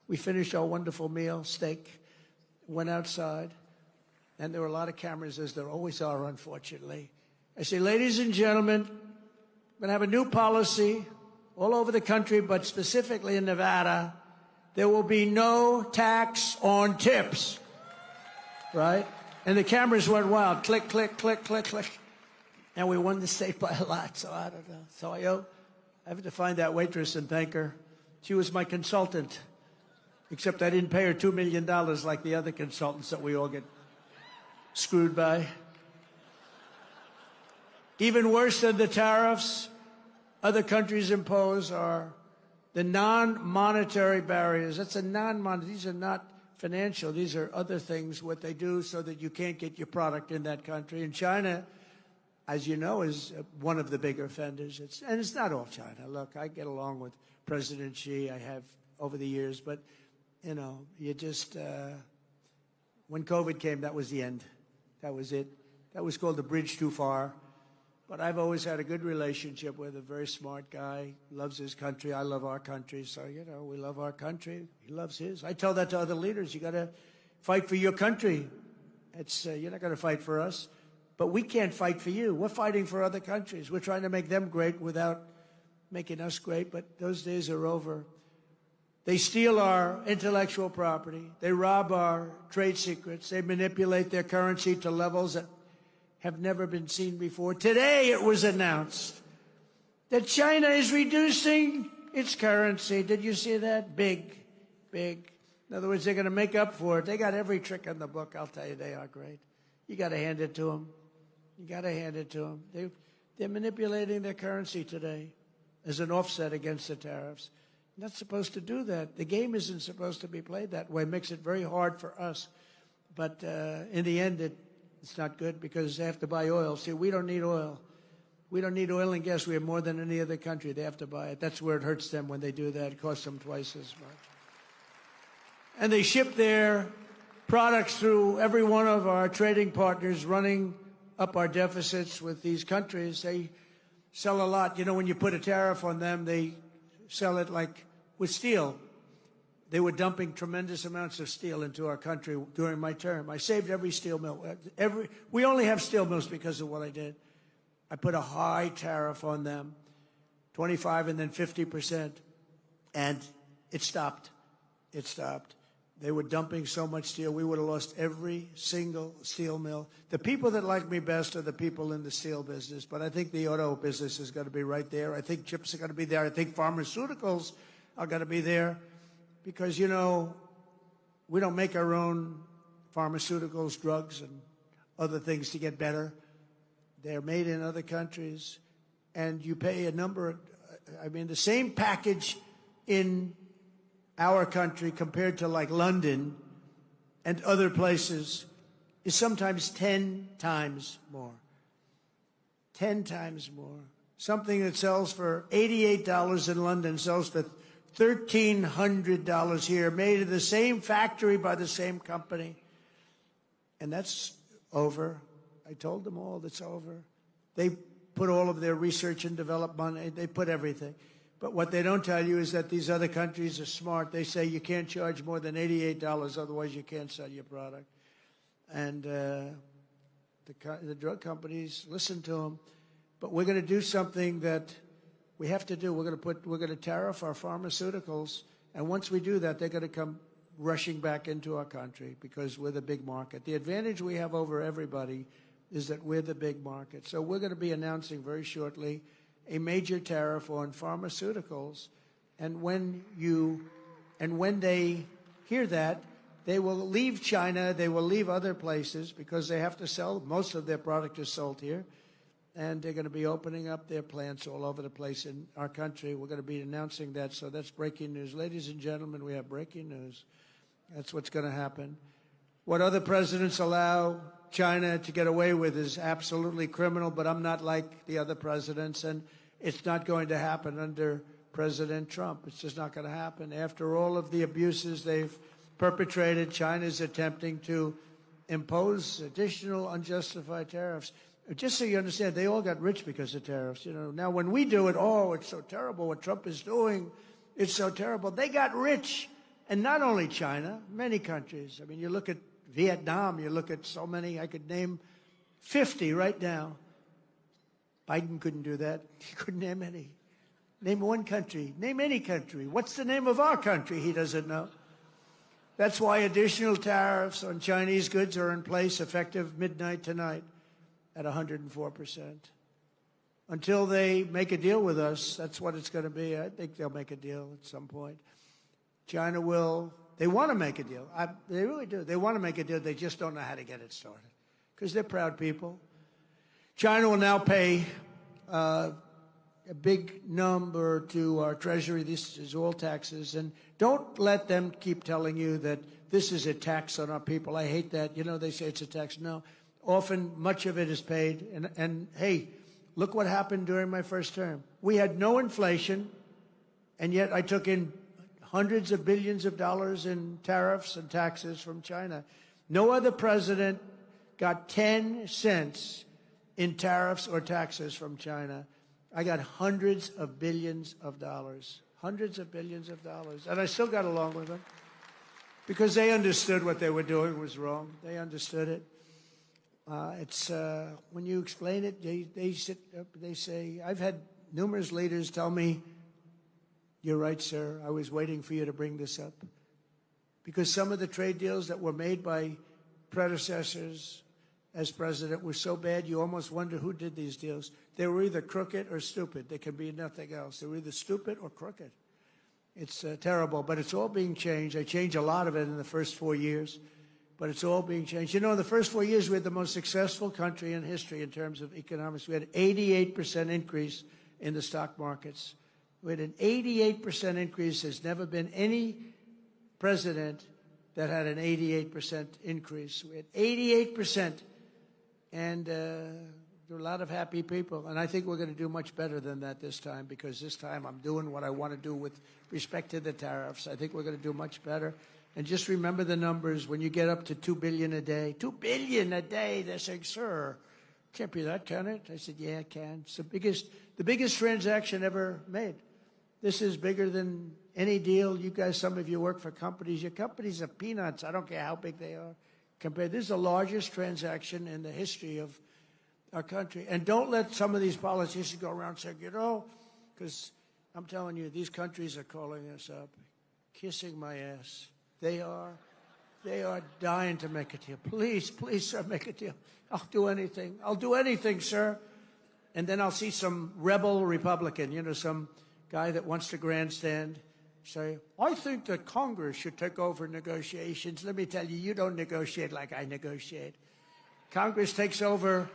A: we finished our wonderful meal, steak, went outside, and there were a lot of cameras, as there always are, unfortunately. I say, "Ladies and gentlemen, we're going to have a new policy all over the country, but specifically in Nevada. There will be no tax on tips." Right? And the cameras went wild. Click, click, click, click, click. And we won the state by a lot, so I don't know. So I have to find that waitress and thank her. She was my consultant, except I didn't pay her $2 million like the other consultants that we all get screwed by. Even worse than the tariffs other countries impose are the non-monetary barriers. That's a non-monetary. These are not financial. These are other things, what they do so that you can't get your product in that country. And China, as you know, is one of the bigger offenders. And it's not all China. Look, I get along with President Xi. I have over the years. But, you know, you just, when COVID came, that was the end. That was it. That was called the bridge too far. But I've always had a good relationship with a very smart guy, loves his country. I love our country. So, you know, we love our country. He loves his. I tell that to other leaders. You got to fight for your country. It's you're not going to fight for us. But we can't fight for you. We're fighting for other countries. We're trying to make them great without making us great. But those days are over. They steal our intellectual property. They rob our trade secrets. They manipulate their currency to levels that have never been seen before. Today it was announced that China is reducing its currency. Did you see that? Big, big. In other words, they're going to make up for it. They got every trick in the book. I'll tell you, they are great. You got to hand it to them. You got to hand it to them. They're manipulating their currency today as an offset against the tariffs. You're not supposed to do that. The game isn't supposed to be played that way. It makes it very hard for us. But in the end, it's not good because they have to buy oil. See, we don't need oil. We don't need oil and gas. We have more than any other country. They have to buy it. That's where it hurts them when they do that. It costs them twice as much. And they ship their products through every one of our trading partners, running up our deficits with these countries. They sell a lot. You know, when you put a tariff on them, they sell it like with steel. They were dumping tremendous amounts of steel into our country during my term. I saved every steel mill. We only have steel mills because of what I did. I put a high tariff on them, 25 and then 50%, and it stopped. It stopped. They were dumping so much steel, we would have lost every single steel mill. The people that like me best are the people in the steel business, but I think the auto business is going to be right there. I think chips are going to be there. I think pharmaceuticals are going to be there. Because, you know, we don't make our own pharmaceuticals, drugs, and other things to get better. They're made in other countries. And you pay a number, I mean, the same package in our country compared to like London and other places is sometimes 10 times more. 10 times more. Something that sells for $88 in London sells for $1,300 here, made in the same factory by the same company. And that's over. I told them all that's over. They put all of their research and development money. They put everything. But what they don't tell you is that these other countries are smart. They say you can't charge more than $88, otherwise you can't sell your product. And the drug companies listen to them. But we're going to do something that we have to do. We're going to tariff our pharmaceuticals, and once we do that, they're going to come rushing back into our country because we're the big market. The advantage we have over everybody is that we're the big market. So we're going to be announcing very shortly a major tariff on pharmaceuticals, and when they hear that, they will leave China, they will leave other places because they have to sell. Most of their product is sold here. And they're going to be opening up their plants all over the place in our country. We're going to be announcing that. So that's breaking news. Ladies and gentlemen, we have breaking news. That's what's going to happen. What other presidents allow China to get away with is absolutely criminal, but I'm not like the other presidents, and it's not going to happen under President Trump. It's just not going to happen. After all of the abuses they've perpetrated, China's attempting to impose additional unjustified tariffs. Just so you understand, they all got rich because of tariffs. You know, now when we do it, oh, it's so terrible what Trump is doing. It's so terrible. They got rich. And not only China, many countries. I mean, you look at Vietnam, you look at so many, I could name 50 right now. Biden couldn't do that. He couldn't name any. Name one country. Name any country. What's the name of our country? He doesn't know. That's why additional tariffs on Chinese goods are in place effective midnight tonight at 104%. Until they make a deal with us, that's what it's going to be. I think they'll make a deal at some point. China will. They want to make a deal. They really do. They want to make a deal. They just don't know how to get it started because they're proud people. China will now pay a big number to our Treasury. This is all taxes. And don't let them keep telling you that this is a tax on our people. I hate that. You know, they say it's a tax. No. Often, much of it is paid. And hey, look what happened during my first term. We had no inflation, and yet I took in hundreds of billions of dollars in tariffs and taxes from China. No other president got 10 cents in tariffs or taxes from China. I got hundreds of billions of dollars. Hundreds of billions of dollars. And I still got along with them because they understood what they were doing was wrong. They understood it. When you explain it, they sit up, they say, I've had numerous leaders tell me, you're right, sir, I was waiting for you to bring this up. Because some of the trade deals that were made by predecessors as president were so bad, you almost wonder who did these deals. They were either crooked or stupid. They could be nothing else. They were either stupid or crooked. It's terrible, but it's all being changed. I changed a lot of it in the first 4 years. But it's all being changed. You know, in the first 4 years, we had the most successful country in history in terms of economics. We had an 88% increase in the stock markets. We had an 88% increase. There's never been any president that had an 88% increase. We had 88%, and there were a lot of happy people. And I think we're going to do much better than that this time, because this time I'm doing what I want to do with respect to the tariffs. I think we're going to do much better. And just remember the numbers. When you get up to $2 billion a day, $2 billion a day, they're saying, sir, can't be that, can it? I said, yeah, it can. It's the biggest transaction ever made. This is bigger than any deal. You guys, some of you work for companies. Your companies are peanuts. I don't care how big they are. This is the largest transaction in the history of our country. And don't let some of these politicians go around saying, you know, because I'm telling you, these countries are calling us up, kissing my ass. They are dying to make a deal. Please, please, sir, make a deal. I'll do anything. I'll do anything, sir. And then I'll see some rebel Republican, you know, some guy that wants to grandstand, say, I think that Congress should take over negotiations. Let me tell you, you don't negotiate like I negotiate. Congress takes over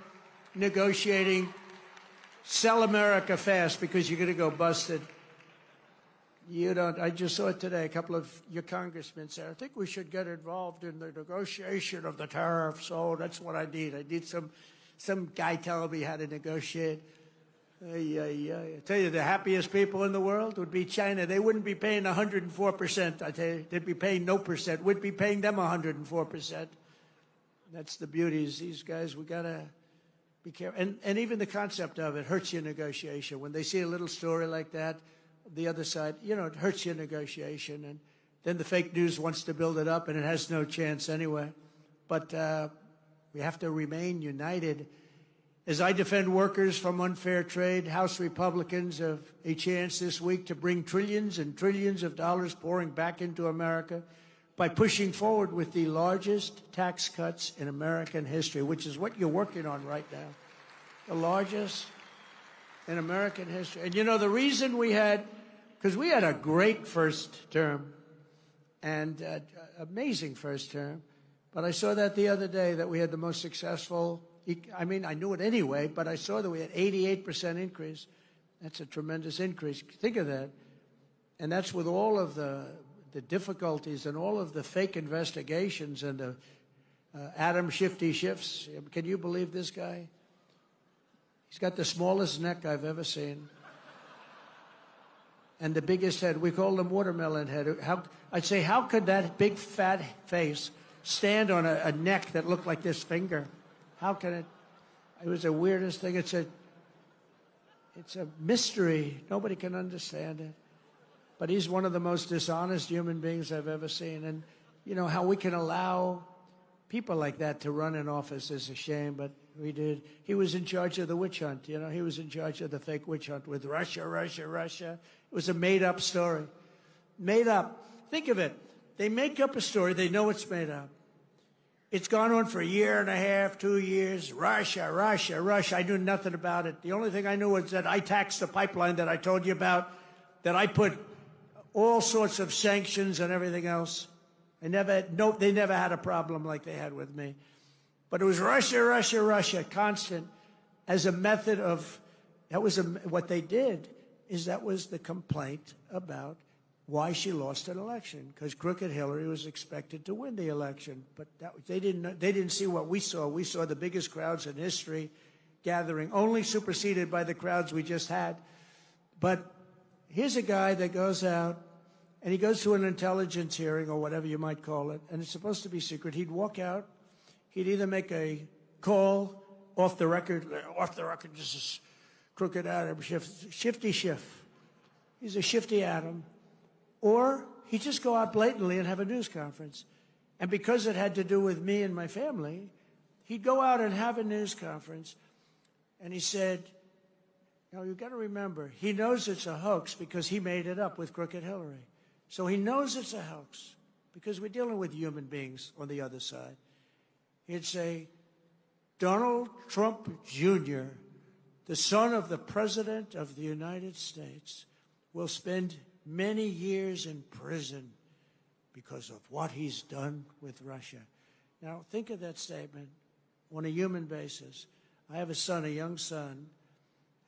A: negotiating. Sell America fast because you're going to go busted. You don't. I just saw it today. A couple of your congressmen said, I think we should get involved in the negotiation of the tariffs. Oh, that's what I need. I need some guy telling me how to negotiate. I tell you, the happiest people in the world would be China. They wouldn't be paying 104%. I tell you, they'd be paying no percent. We'd be paying them 104%. That's the beauties. These guys, we got to be careful. And even the concept of it hurts your negotiation. When they see a little story like that, the other side, you know, it hurts your negotiation. And then the fake news wants to build it up, and it has no chance anyway. But we have to remain united. As I defend workers from unfair trade, House Republicans have a chance this week to bring trillions and trillions of dollars pouring back into America by pushing forward with the largest tax cuts in American history, which is what you're working on right now. The largest in American history. And you know, the reason we had, because we had a great first term and amazing first term, but I saw that the other day that we had the most successful, I mean, I knew it anyway, but I saw that we had 88% increase. That's a tremendous increase. Think of that. And that's with all of the difficulties and all of the fake investigations and Adam Shifty Shifts. Can you believe this guy? He's got the smallest neck I've ever seen. And the biggest head. We call him watermelon head. I'd say, how could that big fat face stand on a neck that looked like this finger? How can it? It was the weirdest thing. It's a mystery. Nobody can understand it. But he's one of the most dishonest human beings I've ever seen. And, you know, how we can allow people like that to run in office is a shame, but we did. He was in charge of the witch hunt. You know, he was in charge of the fake witch hunt with Russia, Russia, Russia. It was a made-up story. Made up. Think of it. They make up a story. They know it's made up. It's gone on for a year and a half, 2 years. Russia, Russia, Russia. I knew nothing about it. The only thing I knew was that I taxed the pipeline that I told you about, that I put all sorts of sanctions and everything else. They never had a problem like they had with me. But it was Russia, Russia, Russia, constant, as a method of, what they did is that was the complaint about why she lost an election, because crooked Hillary was expected to win the election. But they didn't see what we saw. We saw the biggest crowds in history gathering, only superseded by the crowds we just had. But here's a guy that goes out, and he goes to an intelligence hearing, or whatever you might call it, and it's supposed to be secret. He'd walk out. He'd either make a call off the record, this is crooked Adam, shifty Schiff. He's a shifty Adam. Or he'd just go out blatantly and have a news conference. And because it had to do with me and my family, he'd go out and have a news conference. And he said, you know, you've got to remember, he knows it's a hoax because he made it up with crooked Hillary. So he knows it's a hoax because we're dealing with human beings on the other side. He'd say, Donald Trump Jr., the son of the President of the United States, will spend many years in prison because of what he's done with Russia. Now, think of that statement on a human basis. I have a son, a young son,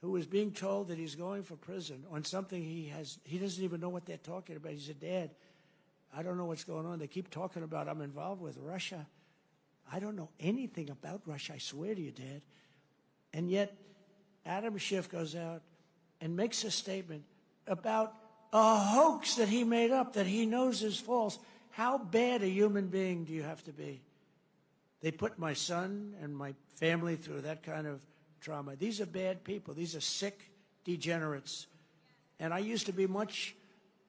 A: who is being told that he's going for prison on something he doesn't even know what they're talking about. He said, Dad, I don't know what's going on. They keep talking about I'm involved with Russia. I don't know anything about Russia, I swear to you, Dad. And yet, Adam Schiff goes out and makes a statement about a hoax that he made up, that he knows is false. How bad a human being do you have to be? They put my son and my family through that kind of trauma. These are bad people. These are sick degenerates. And I used to be much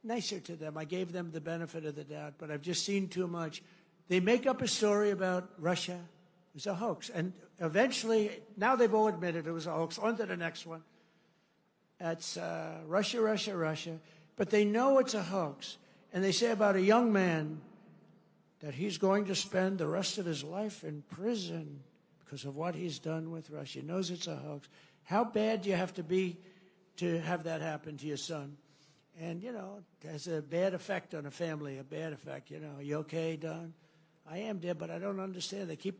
A: nicer to them. I gave them the benefit of the doubt, but I've just seen too much. They make up a story about Russia. It's a hoax. And eventually, now they've all admitted it was a hoax. On to the next one. That's Russia, Russia, Russia. But they know it's a hoax. And they say about a young man that he's going to spend the rest of his life in prison because of what he's done with Russia. He knows it's a hoax. How bad do you have to be to have that happen to your son? And, you know, it has a bad effect on a family, a bad effect. You know, are you okay, Don? I am, Dad, but I don't understand. They keep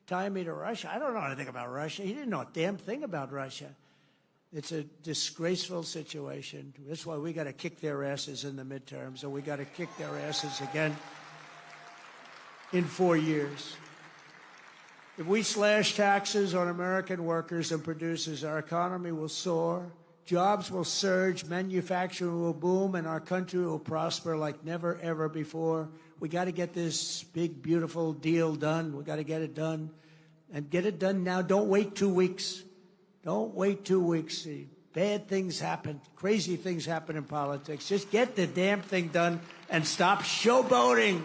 A: tying me to Russia. I don't know anything about Russia. He didn't know a damn thing about Russia. It's a disgraceful situation. That's why we got to kick their asses in the midterms, and we got to kick their asses again in 4 years. If we slash taxes on American workers and producers, our economy will soar, jobs will surge, manufacturing will boom, and our country will prosper like never, ever before. We got to get this big, beautiful deal done. We got to get it done. And get it done now. Don't wait 2 weeks. Don't wait 2 weeks. See, bad things happen. Crazy things happen in politics. Just get the damn thing done and stop showboating.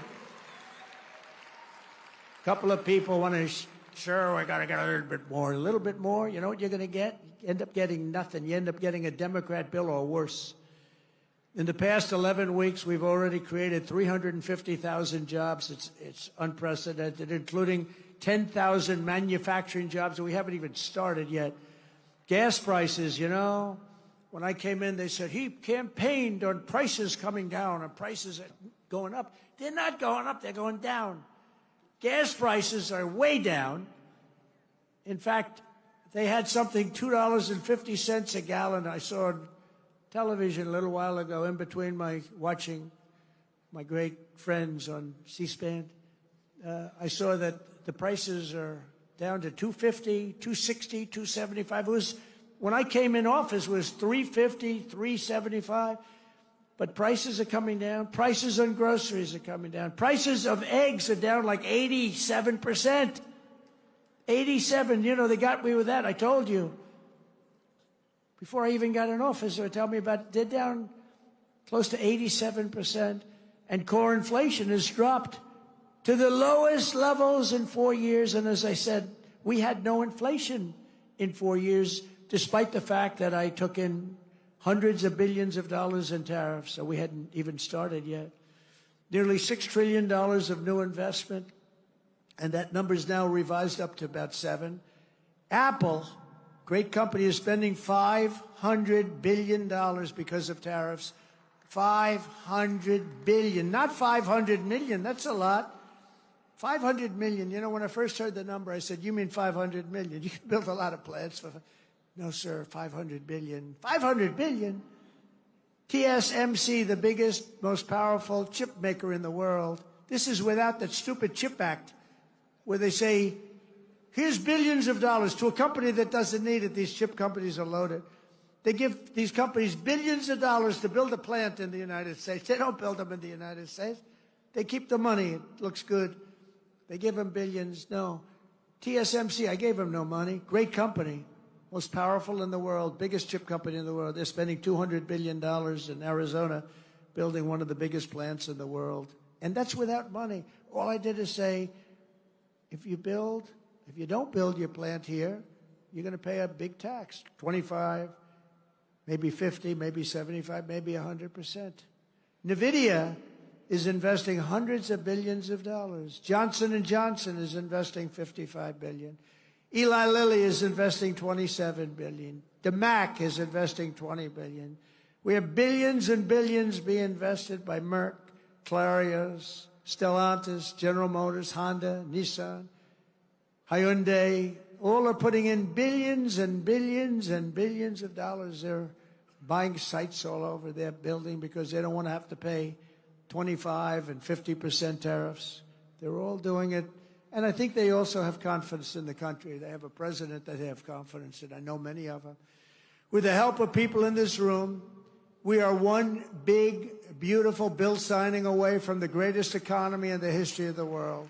A: A couple of people want to, sure, we got to get a little bit more. A little bit more. You know what you're going to get? You end up getting nothing. You end up getting a Democrat bill or worse. In the past 11 weeks, we've already created 350,000 jobs. It's unprecedented, including 10,000 manufacturing jobs that we haven't even started yet. Gas prices, you know, when I came in, they said he campaigned on prices coming down and prices are going up. They're not going up, they're going down. Gas prices are way down. In fact, they had something $2.50 a gallon. I saw on television a little while ago in between watching my great friends on C-SPAN. I saw that the prices are down to $250, $260, $275. It was, when I came in office, it was $350, $375. But prices are coming down. Prices on groceries are coming down. Prices of eggs are down like 87%. 87, you know, they got me with that. I told you. Before I even got in office, they were telling me about, they're down close to 87%. And core inflation has dropped to the lowest levels in 4 years. And as I said, we had no inflation in 4 years, despite the fact that I took in hundreds of billions of dollars in tariffs, so we hadn't even started yet. Nearly $6 trillion of new investment, and that number is now revised up to about 7. Apple, great company, is spending $500 billion because of tariffs. $500 billion, not 500 million, that's a lot. 500 million, you know, when I first heard the number, I said, you mean 500 million? You can build a lot of plants for... No, sir, 500 billion. 500 billion? TSMC, the biggest, most powerful chip maker in the world. This is without that stupid CHIP Act, where they say, here's billions of dollars to a company that doesn't need it. These chip companies are loaded. They give these companies billions of dollars to build a plant in the United States. They don't build them in the United States. They keep the money. It looks good. They give them billions. No. TSMC, I gave them no money. Great company. Most powerful in the world, biggest chip company in the world. They're spending $200 billion in Arizona building one of the biggest plants in the world. And that's without money. All I did is say, if you don't build your plant here, you're going to pay a big tax, 25, maybe 50, maybe 75, maybe 100%. NVIDIA is investing hundreds of billions of dollars. Johnson & Johnson is investing $55 billion. Eli Lilly is investing $27 billion. DeMac is investing $20 billion. We have billions and billions being invested by Merck, Clarios, Stellantis, General Motors, Honda, Nissan, Hyundai. All are putting in billions and billions and billions of dollars. They're buying sites all over. They're building because they don't want to have to pay 25 and 50% tariffs. They're all doing it. And I think they also have confidence in the country. They have a president that they have confidence in. I know many of them. With the help of people in this room, we are one big, beautiful bill signing away from the greatest economy in the history of the world.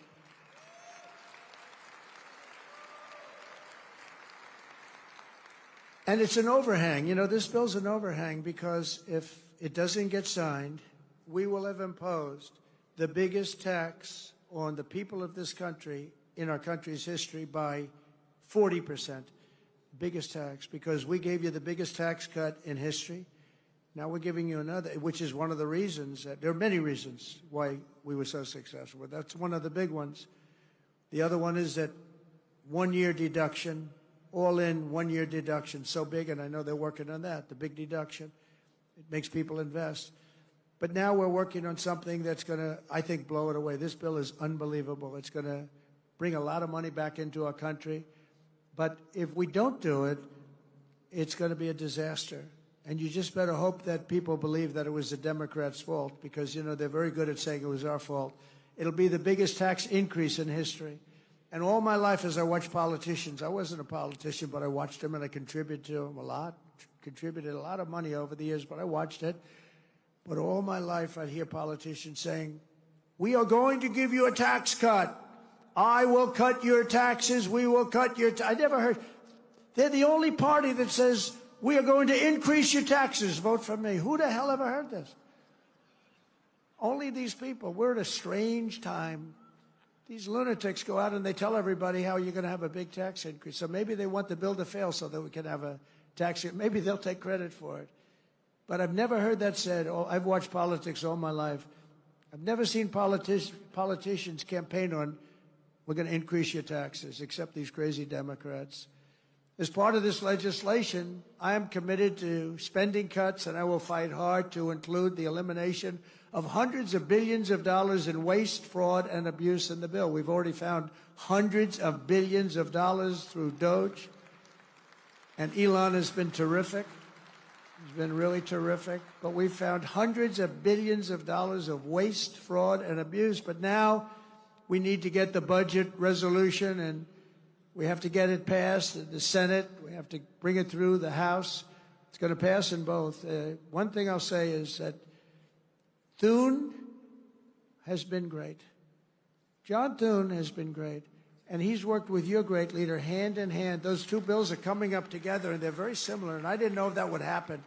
A: And it's an overhang. You know, this bill's an overhang because if it doesn't get signed, we will have imposed the biggest tax on the people of this country in our country's history by 40%. Biggest tax, because we gave you the biggest tax cut in history. Now we're giving you another, which is one of the reasons that, there are many reasons why we were so successful, but that's one of the big ones. The other one is that 1 year deduction, all in 1 year deduction, so big, and I know they're working on that, the big deduction. It makes people invest. But now we're working on something that's going to, I think, blow it away. This bill is unbelievable. It's going to bring a lot of money back into our country. But if we don't do it, it's going to be a disaster. And you just better hope that people believe that it was the Democrats' fault, because, you know, they're very good at saying it was our fault. It'll be the biggest tax increase in history. And all my life as I watched politicians, I wasn't a politician, but I watched them and I contributed to them a lot, contributed a lot of money over the years, but I watched it. But all my life, I'd hear politicians saying, we are going to give you a tax cut. I will cut your taxes. We will cut your I never heard. They're the only party that says, we are going to increase your taxes. Vote for me. Who the hell ever heard this? Only these people. We're at a strange time. These lunatics go out and they tell everybody how you're going to have a big tax increase. So maybe they want the bill to fail so that we can have a tax increase. Maybe they'll take credit for it. But I've never heard that said. Oh, I've watched politics all my life. I've never seen politicians campaign on, we're going to increase your taxes, except these crazy Democrats. As part of this legislation, I am committed to spending cuts, and I will fight hard to include the elimination of hundreds of billions of dollars in waste, fraud, and abuse in the bill. We've already found hundreds of billions of dollars through Doge, and Elon has been terrific. He's been really terrific. But we've found hundreds of billions of dollars of waste, fraud, and abuse. But now We need to get the budget resolution, and we have to get it passed in the Senate. We have to bring it through the House. It's going to pass in both. One thing I'll say is that Thune has been great. John Thune has been great. And he's worked with your great leader hand in hand. Those two bills are coming up together, and they're very similar. And I didn't know if that would happen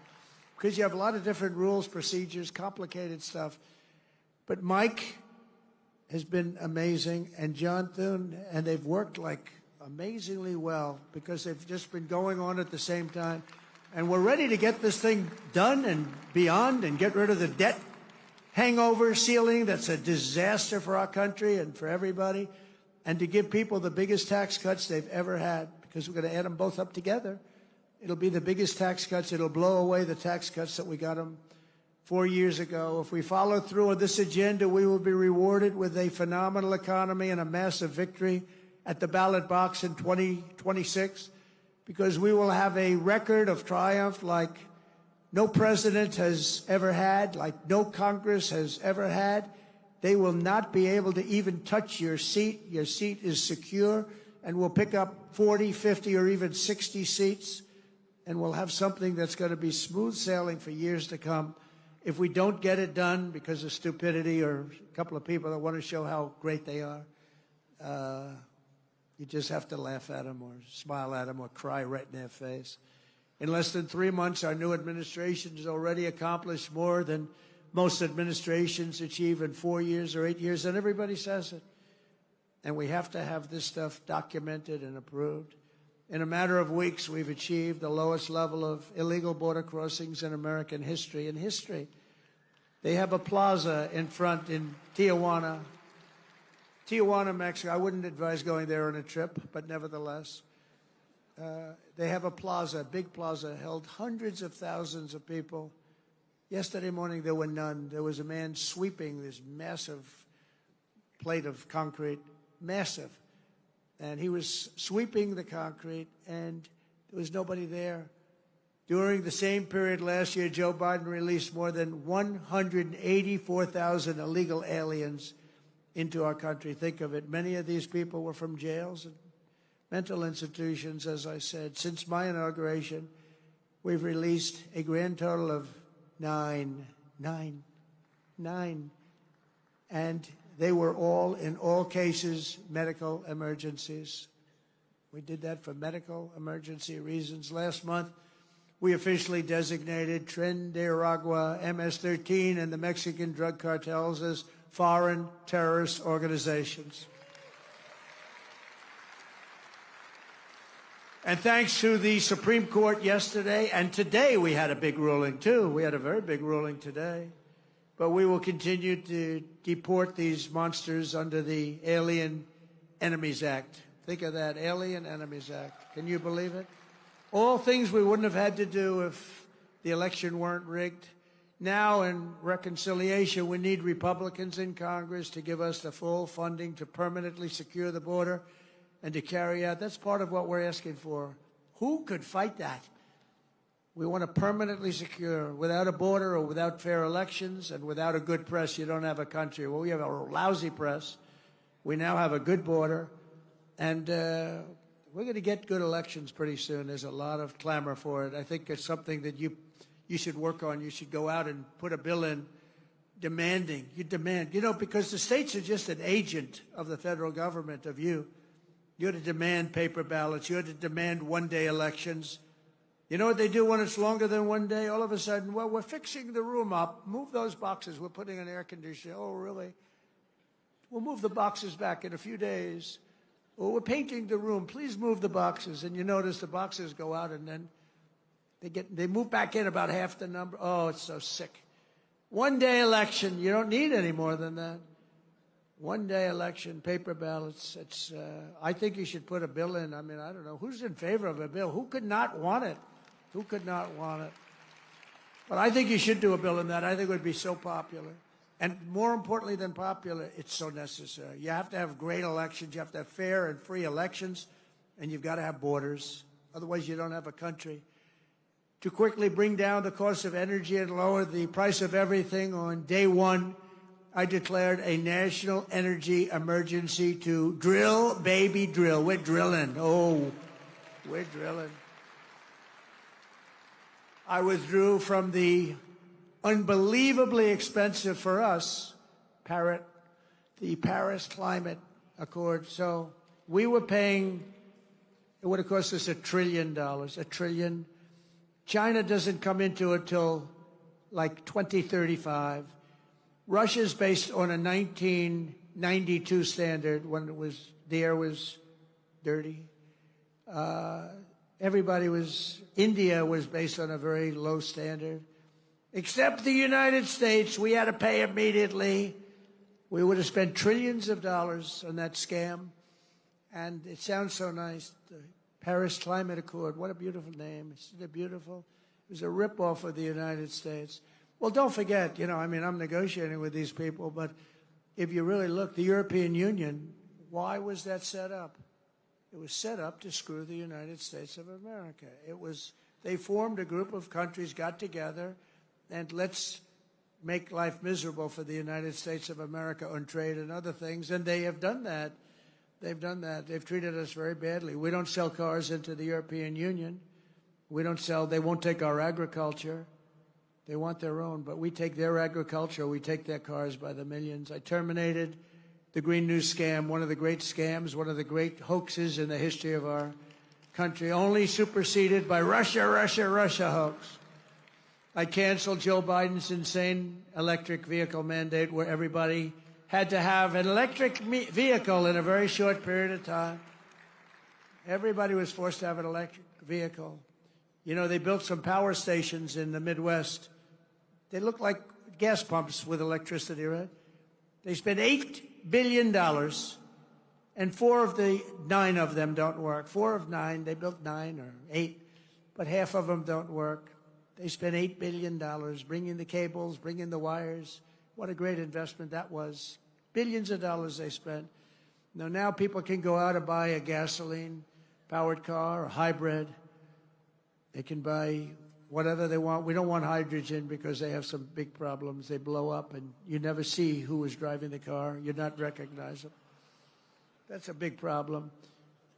A: because you have a lot of different rules, procedures, complicated stuff. But Mike has been amazing, and John Thune, and they've worked like amazingly well because they've just been going on at the same time. And we're ready to get this thing done and beyond and get rid of the debt hangover ceiling that's a disaster for our country and for everybody, and to give people the biggest tax cuts they've ever had, because we're going to add them both up together. It'll be the biggest tax cuts. It'll blow away the tax cuts that we got them 4 years ago. If we follow through on this agenda, we will be rewarded with a phenomenal economy and a massive victory at the ballot box in 2026, because we will have a record of triumph like no president has ever had, like no Congress has ever had. They will not be able to even touch your seat. Your seat is secure, and we'll pick up 40, 50, or even 60 seats, and we'll have something that's going to be smooth sailing for years to come. If we don't get it done because of stupidity or a couple of people that want to show how great they are, you just have to laugh at them or smile at them or cry right in their face. In less than 3 months, our new administration has already accomplished more than most administrations achieve in 4 years or 8 years, and everybody says it. And we have to have this stuff documented and approved. In a matter of weeks, we've achieved the lowest level of illegal border crossings in American history. In history, they have a plaza in front in Tijuana, Mexico. I wouldn't advise going there on a trip, but nevertheless, they have a plaza, a big plaza, held hundreds of thousands of people. Yesterday morning, there were none. There was a man sweeping this massive plate of concrete, massive. And he was sweeping the concrete, and there was nobody there. During the same period last year, Joe Biden released more than 184,000 illegal aliens into our country. Think of it. Many of these people were from jails and mental institutions, as I said. Since my inauguration, we've released a grand total of nine. And they were all, in all cases, medical emergencies. We did that for medical emergency reasons. Last month, we officially designated Tren de Aragua, MS-13, and the Mexican drug cartels as foreign terrorist organizations. And thanks to the Supreme Court yesterday, and today we had a big ruling, too. We had a very big ruling today. But we will continue to deport these monsters under the Alien Enemies Act. Think of that, Alien Enemies Act. Can you believe it? All things we wouldn't have had to do if the election weren't rigged. Now, in reconciliation, we need Republicans in Congress to give us the full funding to permanently secure the border and to carry out. That's part of what we're asking for. Who could fight that? We want to permanently secure. Without a border or without fair elections and without a good press, you don't have a country. Well, we have a lousy press. We now have a good border. And we're going to get good elections pretty soon. There's a lot of clamor for it. I think it's something that you should work on. You should go out and put a bill in demanding. You demand. You know, because the states are just an agent of the federal government, of you. You ought to demand paper ballots. You ought to demand one-day elections. You know what they do when it's longer than one day? All of a sudden, well, we're fixing the room up. Move those boxes. We're putting an air conditioner. Oh, really? We'll move the boxes back in a few days. Well, we're painting the room. Please move the boxes. And you notice the boxes go out, and then they move back in about half the number. Oh, it's so sick. One-day election. You don't need any more than that. One-day election, paper ballots. I think you should put a bill in. I mean, I don't know. Who's in favor of a bill? Who could not want it? Who could not want it? But I think you should do a bill in that. I think it would be so popular. And more importantly than popular, it's so necessary. You have to have great elections. You have to have fair and free elections. And you've got to have borders. Otherwise, you don't have a country. To quickly bring down the cost of energy and lower the price of everything on day one, I declared a national energy emergency to drill, baby, drill. We're drilling. Oh, we're drilling. I withdrew from the unbelievably expensive for us, the Paris Climate Accord. So we were paying, it would have cost us $1 trillion, $1 trillion. China doesn't come into it till like 2035. Russia's based on a 1992 standard when the air was dirty. India was based on a very low standard. Except the United States, we had to pay immediately. We would have spent trillions of dollars on that scam. And it sounds so nice, the Paris Climate Accord. What a beautiful name. Isn't it beautiful? It was a ripoff of the United States. Well, don't forget, I'm negotiating with these people, but if you really look, the European Union, why was that set up? It was set up to screw the United States of America. They formed a group of countries, got together, and let's make life miserable for the United States of America on trade and other things, and they have done that. They've done that. They've treated us very badly. We don't sell cars into the European Union. They won't take our agriculture. They want their own, but we take their agriculture, we take their cars by the millions. I terminated the Green New scam, one of the great scams, one of the great hoaxes in the history of our country, only superseded by Russia hoax. I canceled Joe Biden's insane electric vehicle mandate where everybody had to have an electric vehicle in a very short period of time. Everybody was forced to have an electric vehicle. They built some power stations in the Midwest. They look like gas pumps with electricity, right? They spent $8 billion, and 4 of the 9 of them don't work. 4 of 9, they built 9 or 8, but half of them don't work. They spent $8 billion bringing the cables, bringing the wires. What a great investment that was. Billions of dollars they spent. Now people can go out and buy a gasoline-powered car, a hybrid. They can buy whatever they want. We don't want hydrogen because they have some big problems. They blow up, and you never see who is driving the car. You're not recognizable. That's a big problem.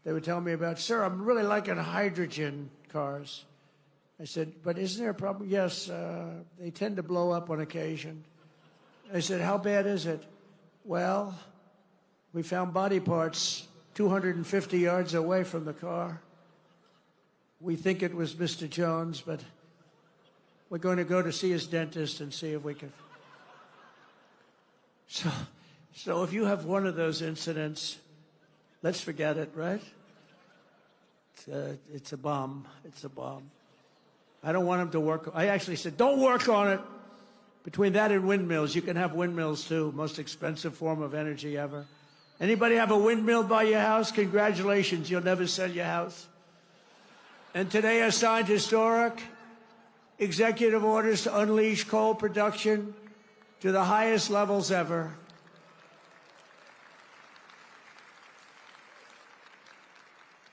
A: They would tell me about, sir, I'm really liking hydrogen cars. I said, but isn't there a problem? Yes, they tend to blow up on occasion. I said, how bad is it? Well, we found body parts 250 yards away from the car. We think it was Mr. Jones, but we're going to go to see his dentist and see if we can. So if you have one of those incidents, let's forget it, right? It's a bomb. It's a bomb. I don't want him to work. I actually said, don't work on it. Between that and windmills, you can have windmills too. Most expensive form of energy ever. Anybody have a windmill by your house? Congratulations, you'll never sell your house. And today I signed historic executive orders to unleash coal production to the highest levels ever.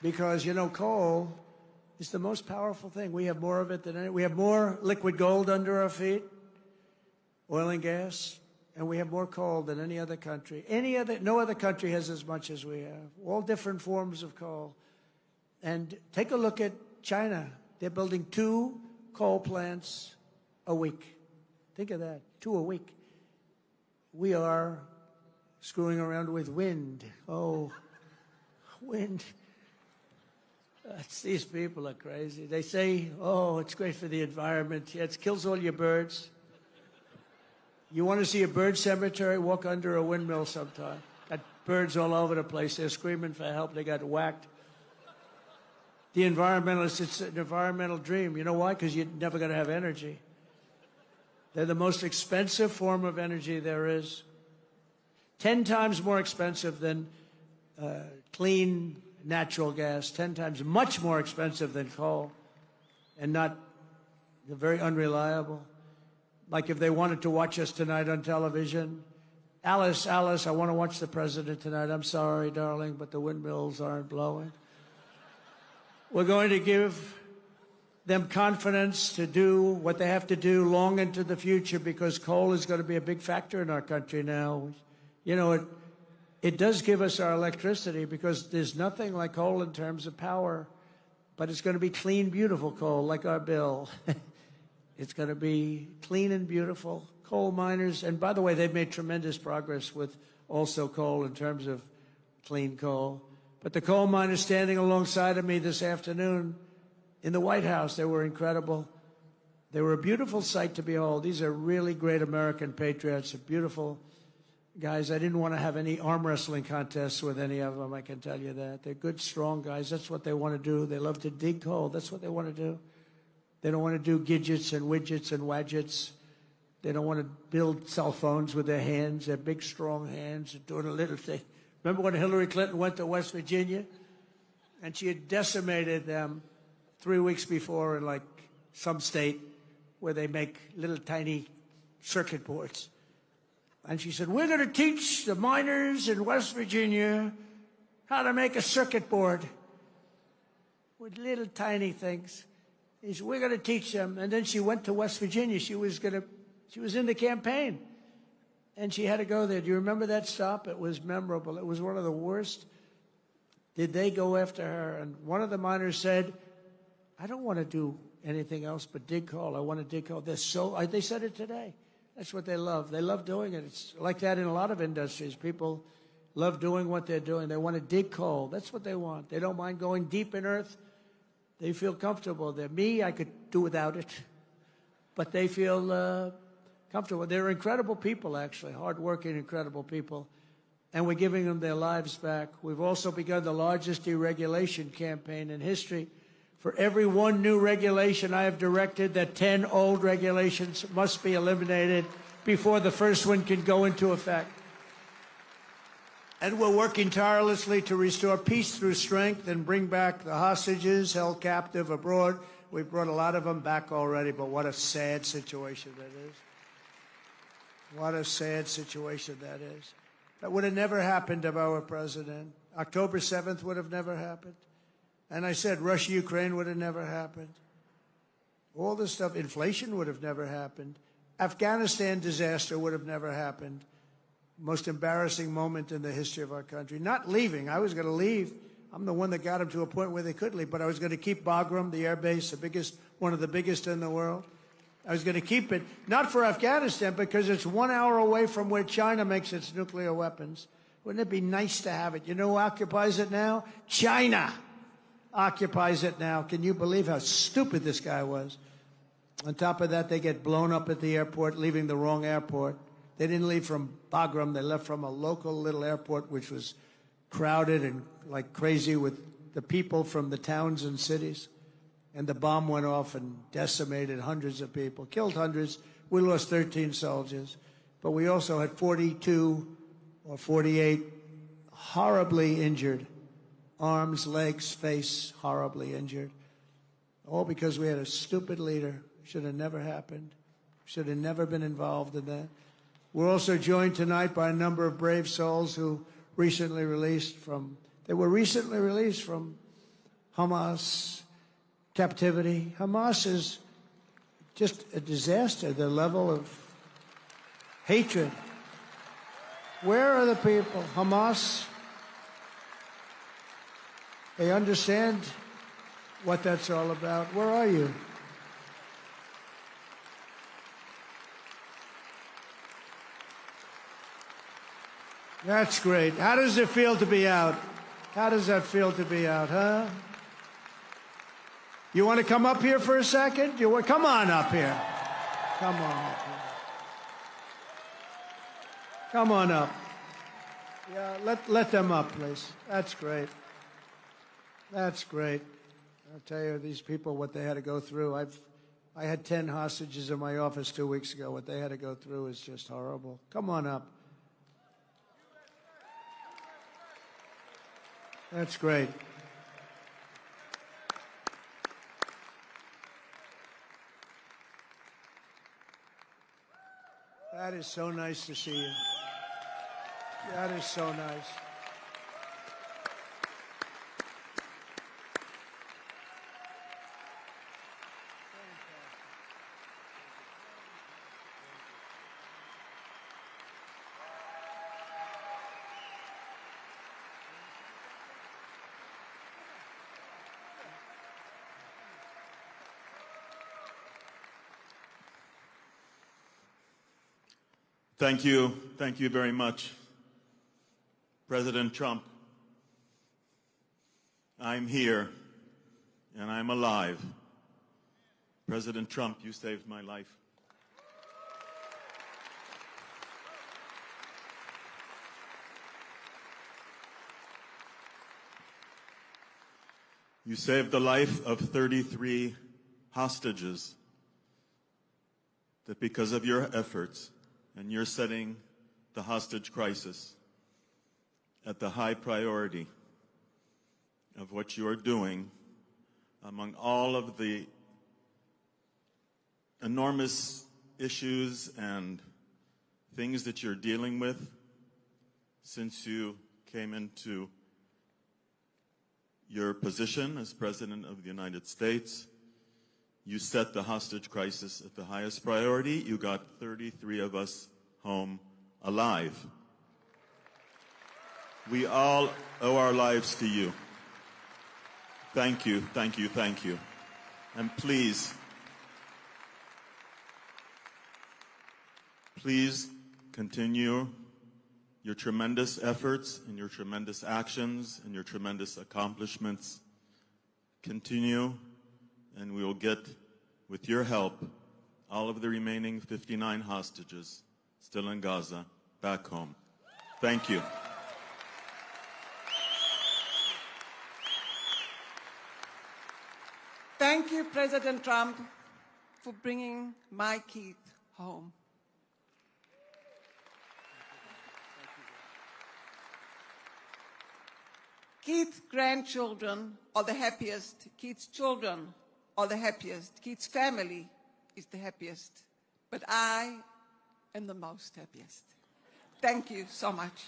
A: Because, coal is the most powerful thing. We have more of it than any. We have more liquid gold under our feet, oil and gas, and we have more coal than any other country. No other country has as much as we have. All different forms of coal. And take a look at China. They're building 2 coal plants a week. Think of that, 2 a week. We are screwing around with wind. Oh, wind. These people are crazy. They say, oh, it's great for the environment. Yeah, it kills all your birds. You want to see a bird cemetery? Walk under a windmill sometime. Got birds all over the place. They're screaming for help. They got whacked. The environmentalists, it's an environmental dream. You know why? Because you're never going to have energy. They're the most expensive form of energy there is. 10 times more expensive than clean natural gas. 10 times much more expensive than coal. And they're very unreliable. Like if they wanted to watch us tonight on television, Alice, I want to watch the president tonight. I'm sorry, darling, but the windmills aren't blowing. We're going to give them confidence to do what they have to do long into the future, because coal is going to be a big factor in our country now. You know, it does give us our electricity, because there's nothing like coal in terms of power, but it's going to be clean, beautiful coal, like our bill. It's going to be clean and beautiful. Coal miners, and by the way, they've made tremendous progress with also coal in terms of clean coal. But the coal miners standing alongside of me this afternoon in the White House, they were incredible. They were a beautiful sight to behold. These are really great American patriots, beautiful guys. I didn't want to have any arm wrestling contests with any of them, I can tell you that. They're good, strong guys. That's what they want to do. They love to dig coal. That's what they want to do. They don't want to do gadgets and widgets and wadgets. They don't want to build cell phones with their hands, their big, strong hands, and doing a little thing. Remember when Hillary Clinton went to West Virginia? And she had decimated them 3 weeks before in, like, some state where they make little tiny circuit boards. And she said, we're going to teach the miners in West Virginia how to make a circuit board with little tiny things. He said, we're going to teach them. And then she went to West Virginia. She was in the campaign, and she had to go there. Do you remember that stop? It was memorable. It was one of the worst. Did they go after her? And one of the miners said, I don't want to do anything else but dig coal. I want to dig coal. They said it today. That's what they love. They love doing it. It's like that in a lot of industries. People love doing what they're doing. They want to dig coal. That's what they want. They don't mind going deep in earth. They feel comfortable there. Me, I could do without it. But they feel comfortable. They're incredible people, actually, hardworking, incredible people. And we're giving them their lives back. We've also begun the largest deregulation campaign in history. For every one new regulation, I have directed that 10 old regulations must be eliminated before the first one can go into effect. And we're working tirelessly to restore peace through strength and bring back the hostages held captive abroad. We've brought a lot of them back already, but what a sad situation that is. What a sad situation that is. That would have never happened if I were president. October 7th would have never happened. And I said Russia-Ukraine would have never happened. All this stuff, inflation would have never happened. Afghanistan disaster would have never happened. Most embarrassing moment in the history of our country. Not leaving. I was going to leave. I'm the one that got them to a point where they could leave. But I was going to keep Bagram, the air base, one of the biggest in the world. I was going to keep it, not for Afghanistan, because it's 1 hour away from where China makes its nuclear weapons. Wouldn't it be nice to have it? You know who occupies it now? China occupies it now. Can you believe how stupid this guy was? On top of that, they get blown up at the airport, leaving the wrong airport. They didn't leave from Bagram. They left from a local little airport, which was crowded and like crazy with the people from the towns and cities. And the bomb went off and decimated hundreds of people, killed hundreds. We lost 13 soldiers. But we also had 42 or 48 horribly injured. Arms, legs, face, horribly injured. All because we had a stupid leader. Should have never happened. Should have never been involved in that. We're also joined tonight by a number of brave souls who were recently released from Hamas captivity. Hamas is just a disaster, the level of hatred. Where are the people? Hamas, they understand what that's all about. Where are you? That's great. How does it feel to be out? How does that feel to be out, huh? You want to come up here for a second? Come on up here. Come on up here. Come on up. Yeah, let them up, please. That's great. That's great. I'll tell you, these people, what they had to go through. I had 10 hostages in my office 2 weeks ago. What they had to go through is just horrible. Come on up. That's great. That is so nice to see you. That is so nice.
B: Thank you. Thank you very much. President Trump, I'm here and I'm alive. President Trump, you saved my life. You saved the life of 33 hostages that because of your efforts and you're setting the hostage crisis at the high priority of what you are doing among all of the enormous issues and things that you're dealing with since you came into your position as President of the United States. You set the hostage crisis at the highest priority. You got 33 of us home alive. We all owe our lives to you. Thank you, thank you, thank you. And please continue your tremendous efforts and your tremendous actions and your tremendous accomplishments. Continue, and we will get, with your help, all of the remaining 59 hostages still in Gaza back home. Thank you.
C: Thank you, President Trump, for bringing my Keith home. Keith's grandchildren are the happiest. Keith's children are the happiest. Keith's family is the happiest. But I am the most happiest. Thank you so much.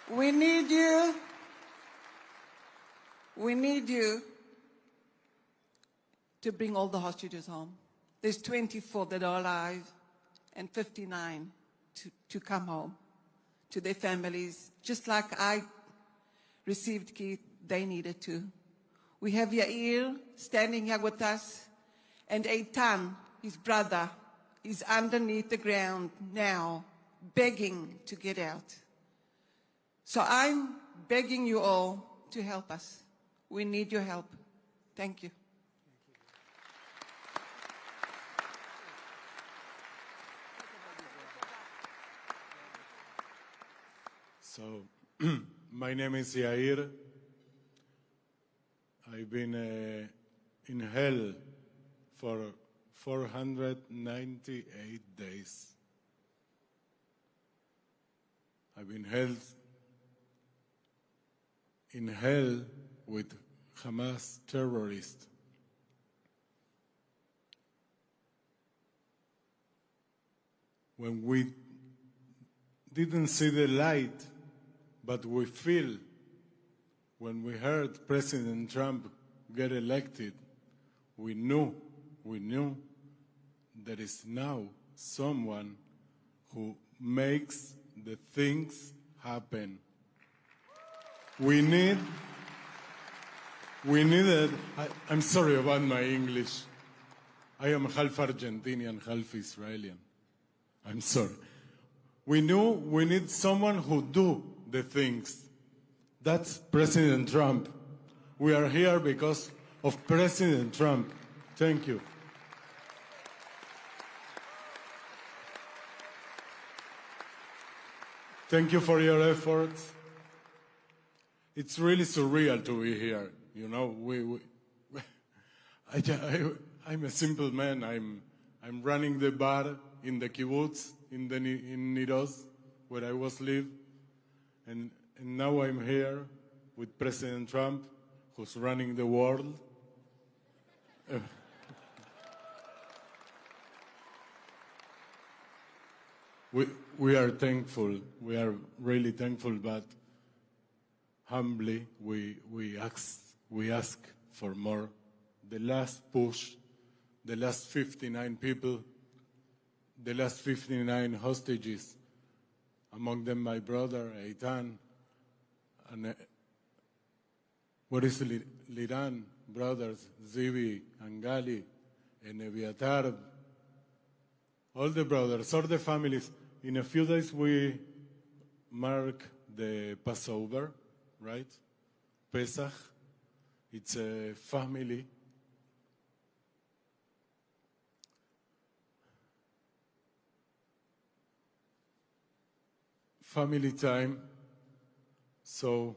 C: We need you. We need you to bring all the hostages home. There's 24 that are alive and 59 to come home to their families. Just like I received Keith, they needed to. We have Yair standing here with us, and Eitan, his brother, is underneath the ground now, begging to get out. So I'm begging you all to help us. We need your help. Thank you.
D: So, my name is Yair. I've been in hell for 498 days. I've been held in hell with Hamas terrorists. When we didn't see the light, but we feel, when we heard President Trump get elected, we knew there is now someone who makes the things happen. We needed, I'm sorry about my English. I am half Argentinian, half Israeli. I'm sorry. We knew we need someone who do the things. That's President Trump. We are here because of President Trump. Thank you. Thank you for your efforts. It's really surreal to be here. You know, I'm a simple man. I'm running the bar in the kibbutz in Niroz, where I was live, and now I'm here with President Trump, who's running the world. We are thankful. We are really thankful, but humbly we ask for more. The last push, the last 59 people, the last 59 hostages, among them my brother Eitan, and what is Liran brothers Zivi and Gali and Eviatar, all the brothers, all the families. In a few days we mark the Passover, right? Pesach. It's a family time. So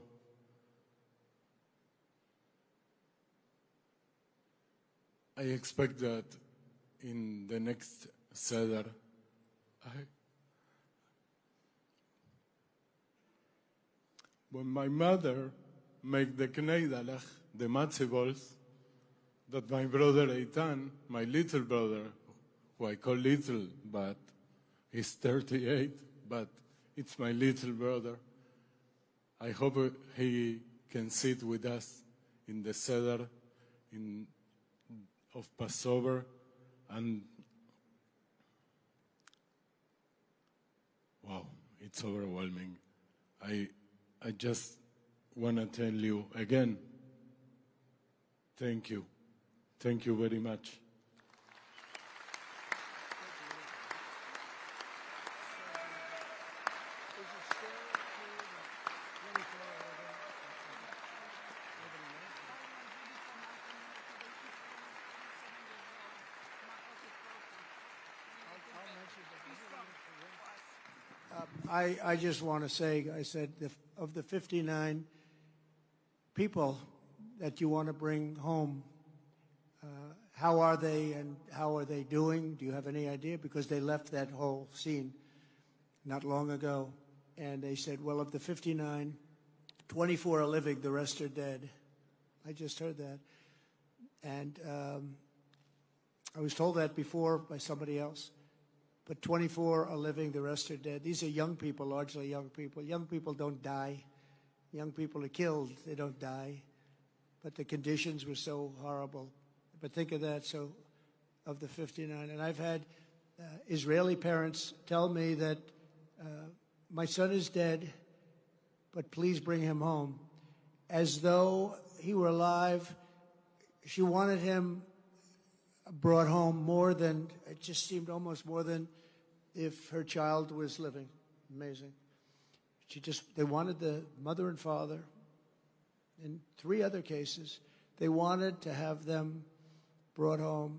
D: I expect that in the next Seder, when my mother make the kneidalach, the matze balls, that my brother Eitan, my little brother, who I call little, but he's 38, but it's my little brother. I hope he can sit with us in the Seder of Passover, and wow, it's overwhelming. I just want to tell you again, thank you. Thank you very much.
A: I just want to say, I said, of the 59 people that you want to bring home, how are they and how are they doing? Do you have any idea? Because they left that whole scene not long ago, and they said, well, of the 59, 24 are living, the rest are dead. I just heard that. And I was told that before by somebody else. But 24 are living, the rest are dead. These are young people, largely young people. Young people don't die. Young people are killed, they don't die. But the conditions were so horrible. But think of that, so of the 59. And I've had Israeli parents tell me that my son is dead, but please bring him home. As though he were alive, she wanted him brought home more than, it just seemed almost more than if her child was living. Amazing. They wanted the mother and father, in 3 other cases, they wanted to have them brought home.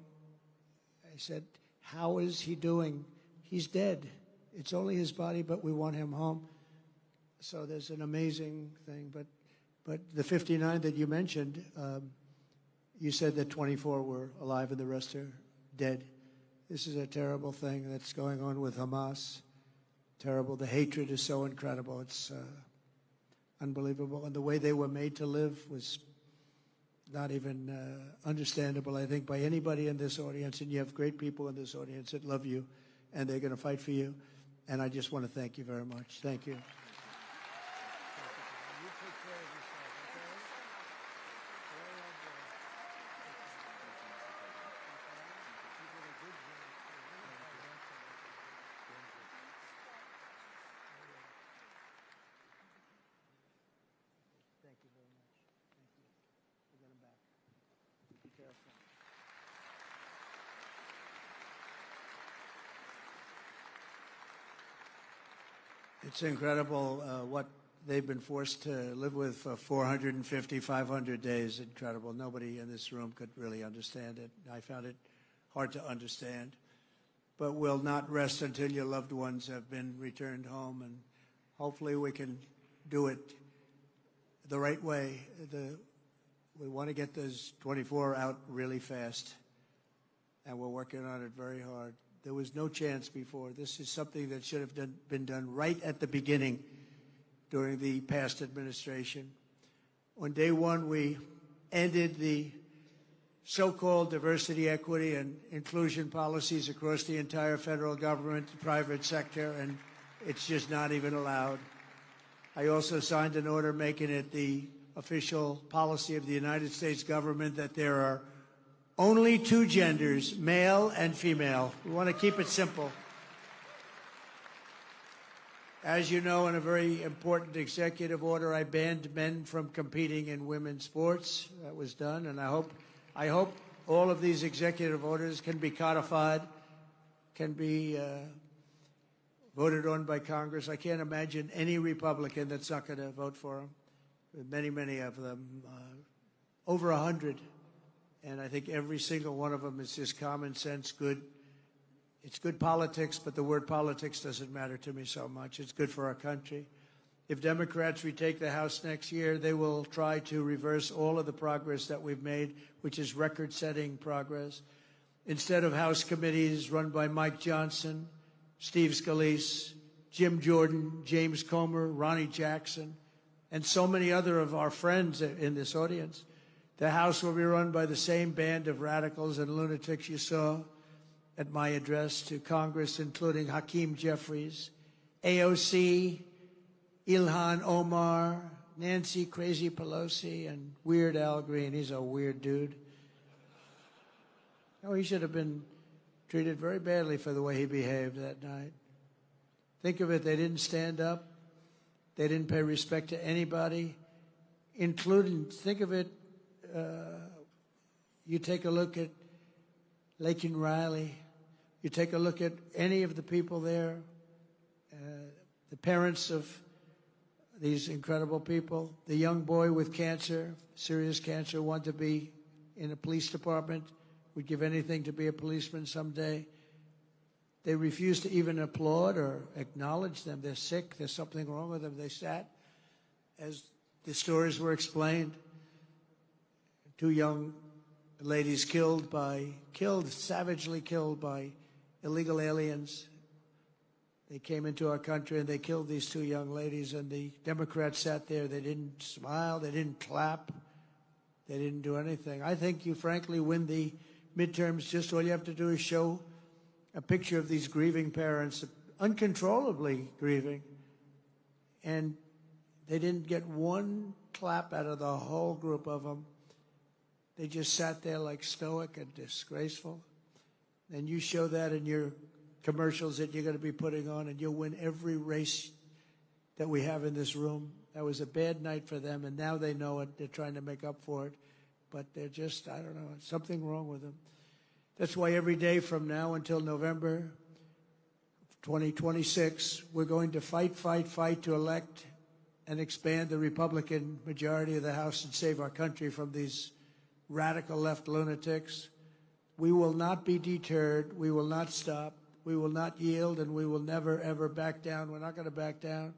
A: I said, how is he doing? He's dead. It's only his body, but we want him home. So there's an amazing thing. But the 59 that you mentioned, you said that 24 were alive and the rest are dead. This is a terrible thing that's going on with Hamas. Terrible. The hatred is so incredible. It's unbelievable. And the way they were made to live was not even understandable, I think, by anybody in this audience. And you have great people in this audience that love you, and they're going to fight for you. And I just want to thank you very much. Thank you. It's incredible what they've been forced to live with for 450, 500 days. Incredible. Nobody in this room could really understand it. I found it hard to understand. But we'll not rest until your loved ones have been returned home, and hopefully we can do it the right way. We want to get those 24 out really fast, and we're working on it very hard. There was no chance before. This is something that should have been done right at the beginning during the past administration. On day one, we ended the so-called diversity, equity, and inclusion policies across the entire federal government, the private sector, and it's just not even allowed. I also signed an order making it the official policy of the United States government that there are only 2 genders, male and female. We want to keep it simple. As you know, in a very important executive order, I banned men from competing in women's sports. That was done, and I hope all of these executive orders can be codified, can be voted on by Congress. I can't imagine any Republican that's not going to vote for him. Many, many of them, over 100. And I think every single one of them is just common sense, good. It's good politics, but the word politics doesn't matter to me so much. It's good for our country. If Democrats retake the House next year, they will try to reverse all of the progress that we've made, which is record-setting progress. Instead of House committees run by Mike Johnson, Steve Scalise, Jim Jordan, James Comer, Ronnie Jackson, and so many other of our friends in this audience, the House will be run by the same band of radicals and lunatics you saw at my address to Congress, including Hakeem Jeffries, AOC, Ilhan Omar, Nancy Crazy Pelosi, and Weird Al Green. He's a weird dude. Oh, he should have been treated very badly for the way he behaved that night. Think of it, they didn't stand up. They didn't pay respect to anybody, including, think of it, you take a look at Laken Riley, you take a look at any of the people there, the parents of these incredible people, the young boy with cancer, serious cancer, wanted to be in a police department, would give anything to be a policeman someday. They refused to even applaud or acknowledge them. They're sick. There's something wrong with them. They sat as the stories were explained. 2 young ladies savagely killed by illegal aliens. They came into our country and they killed these 2 young ladies, and the Democrats sat there. They didn't smile. They didn't clap. They didn't do anything. I think you frankly win the midterms. Just all you have to do is show a picture of these grieving parents, uncontrollably grieving, and they didn't get one clap out of the whole group of them. They just sat there like stoic and disgraceful. And you show that in your commercials that you're going to be putting on, and you'll win every race that we have in this room. That was a bad night for them, and now they know it. They're trying to make up for it, but they're just, I don't know, something wrong with them. That's why every day from now until November 2026, we're going to fight to elect and expand the Republican majority of the House and save our country from these radical left lunatics. We will not be deterred. We will not stop. We will not yield, and we will never, ever back down. We're not going to back down.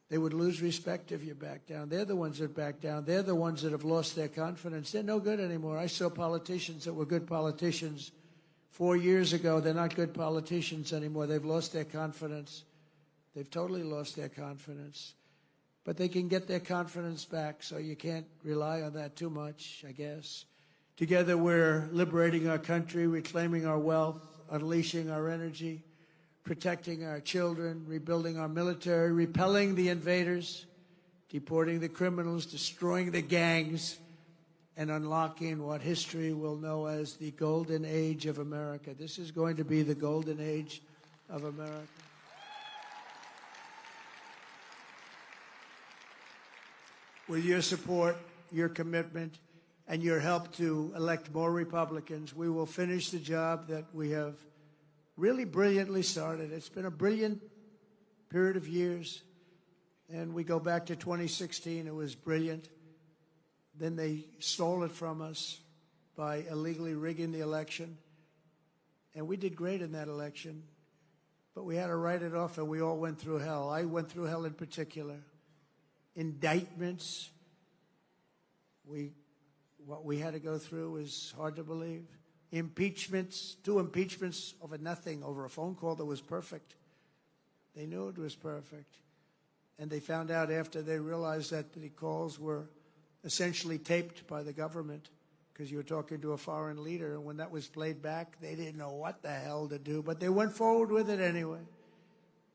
A: They would lose respect if you back down. They're the ones that back down. They're the ones that have lost their confidence. They're no good anymore. I saw politicians that were good politicians 4 years ago. They're not good politicians anymore. They've lost their confidence. They've totally lost their confidence. But they can get their confidence back, so you can't rely on that too much, I guess. Together we're liberating our country, reclaiming our wealth, unleashing our energy, protecting our children, rebuilding our military, repelling the invaders, deporting the criminals, destroying the gangs, and unlocking what history will know as the golden age of America. This is going to be the golden age of America. With your support, your commitment, and your help to elect more Republicans, we will finish the job that we have really brilliantly started. It's been a brilliant period of years, and we go back to 2016. It was brilliant. Then they stole it from us by illegally rigging the election, and we did great in that election, but we had to write it off, and we all went through hell. I went through hell in particular. Indictments. What we had to go through is hard to believe. Impeachments, 2 impeachments over nothing, over a phone call that was perfect. They knew it was perfect. And they found out after they realized that the calls were essentially taped by the government because you were talking to a foreign leader. And when that was played back, they didn't know what the hell to do. But they went forward with it anyway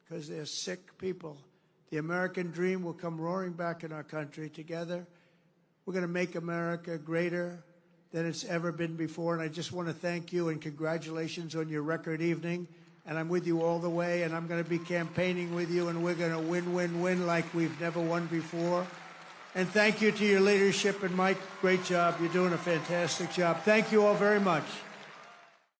A: because they're sick people. The American dream will come roaring back in our country. Together, we're going to make America greater than it's ever been before. And I just want to thank you and congratulations on your record evening. And I'm with you all the way, and I'm going to be campaigning with you, and we're going to win, win, win like we've never won before. And thank you to your leadership. And Mike, great job. You're doing a fantastic job. Thank you all very much.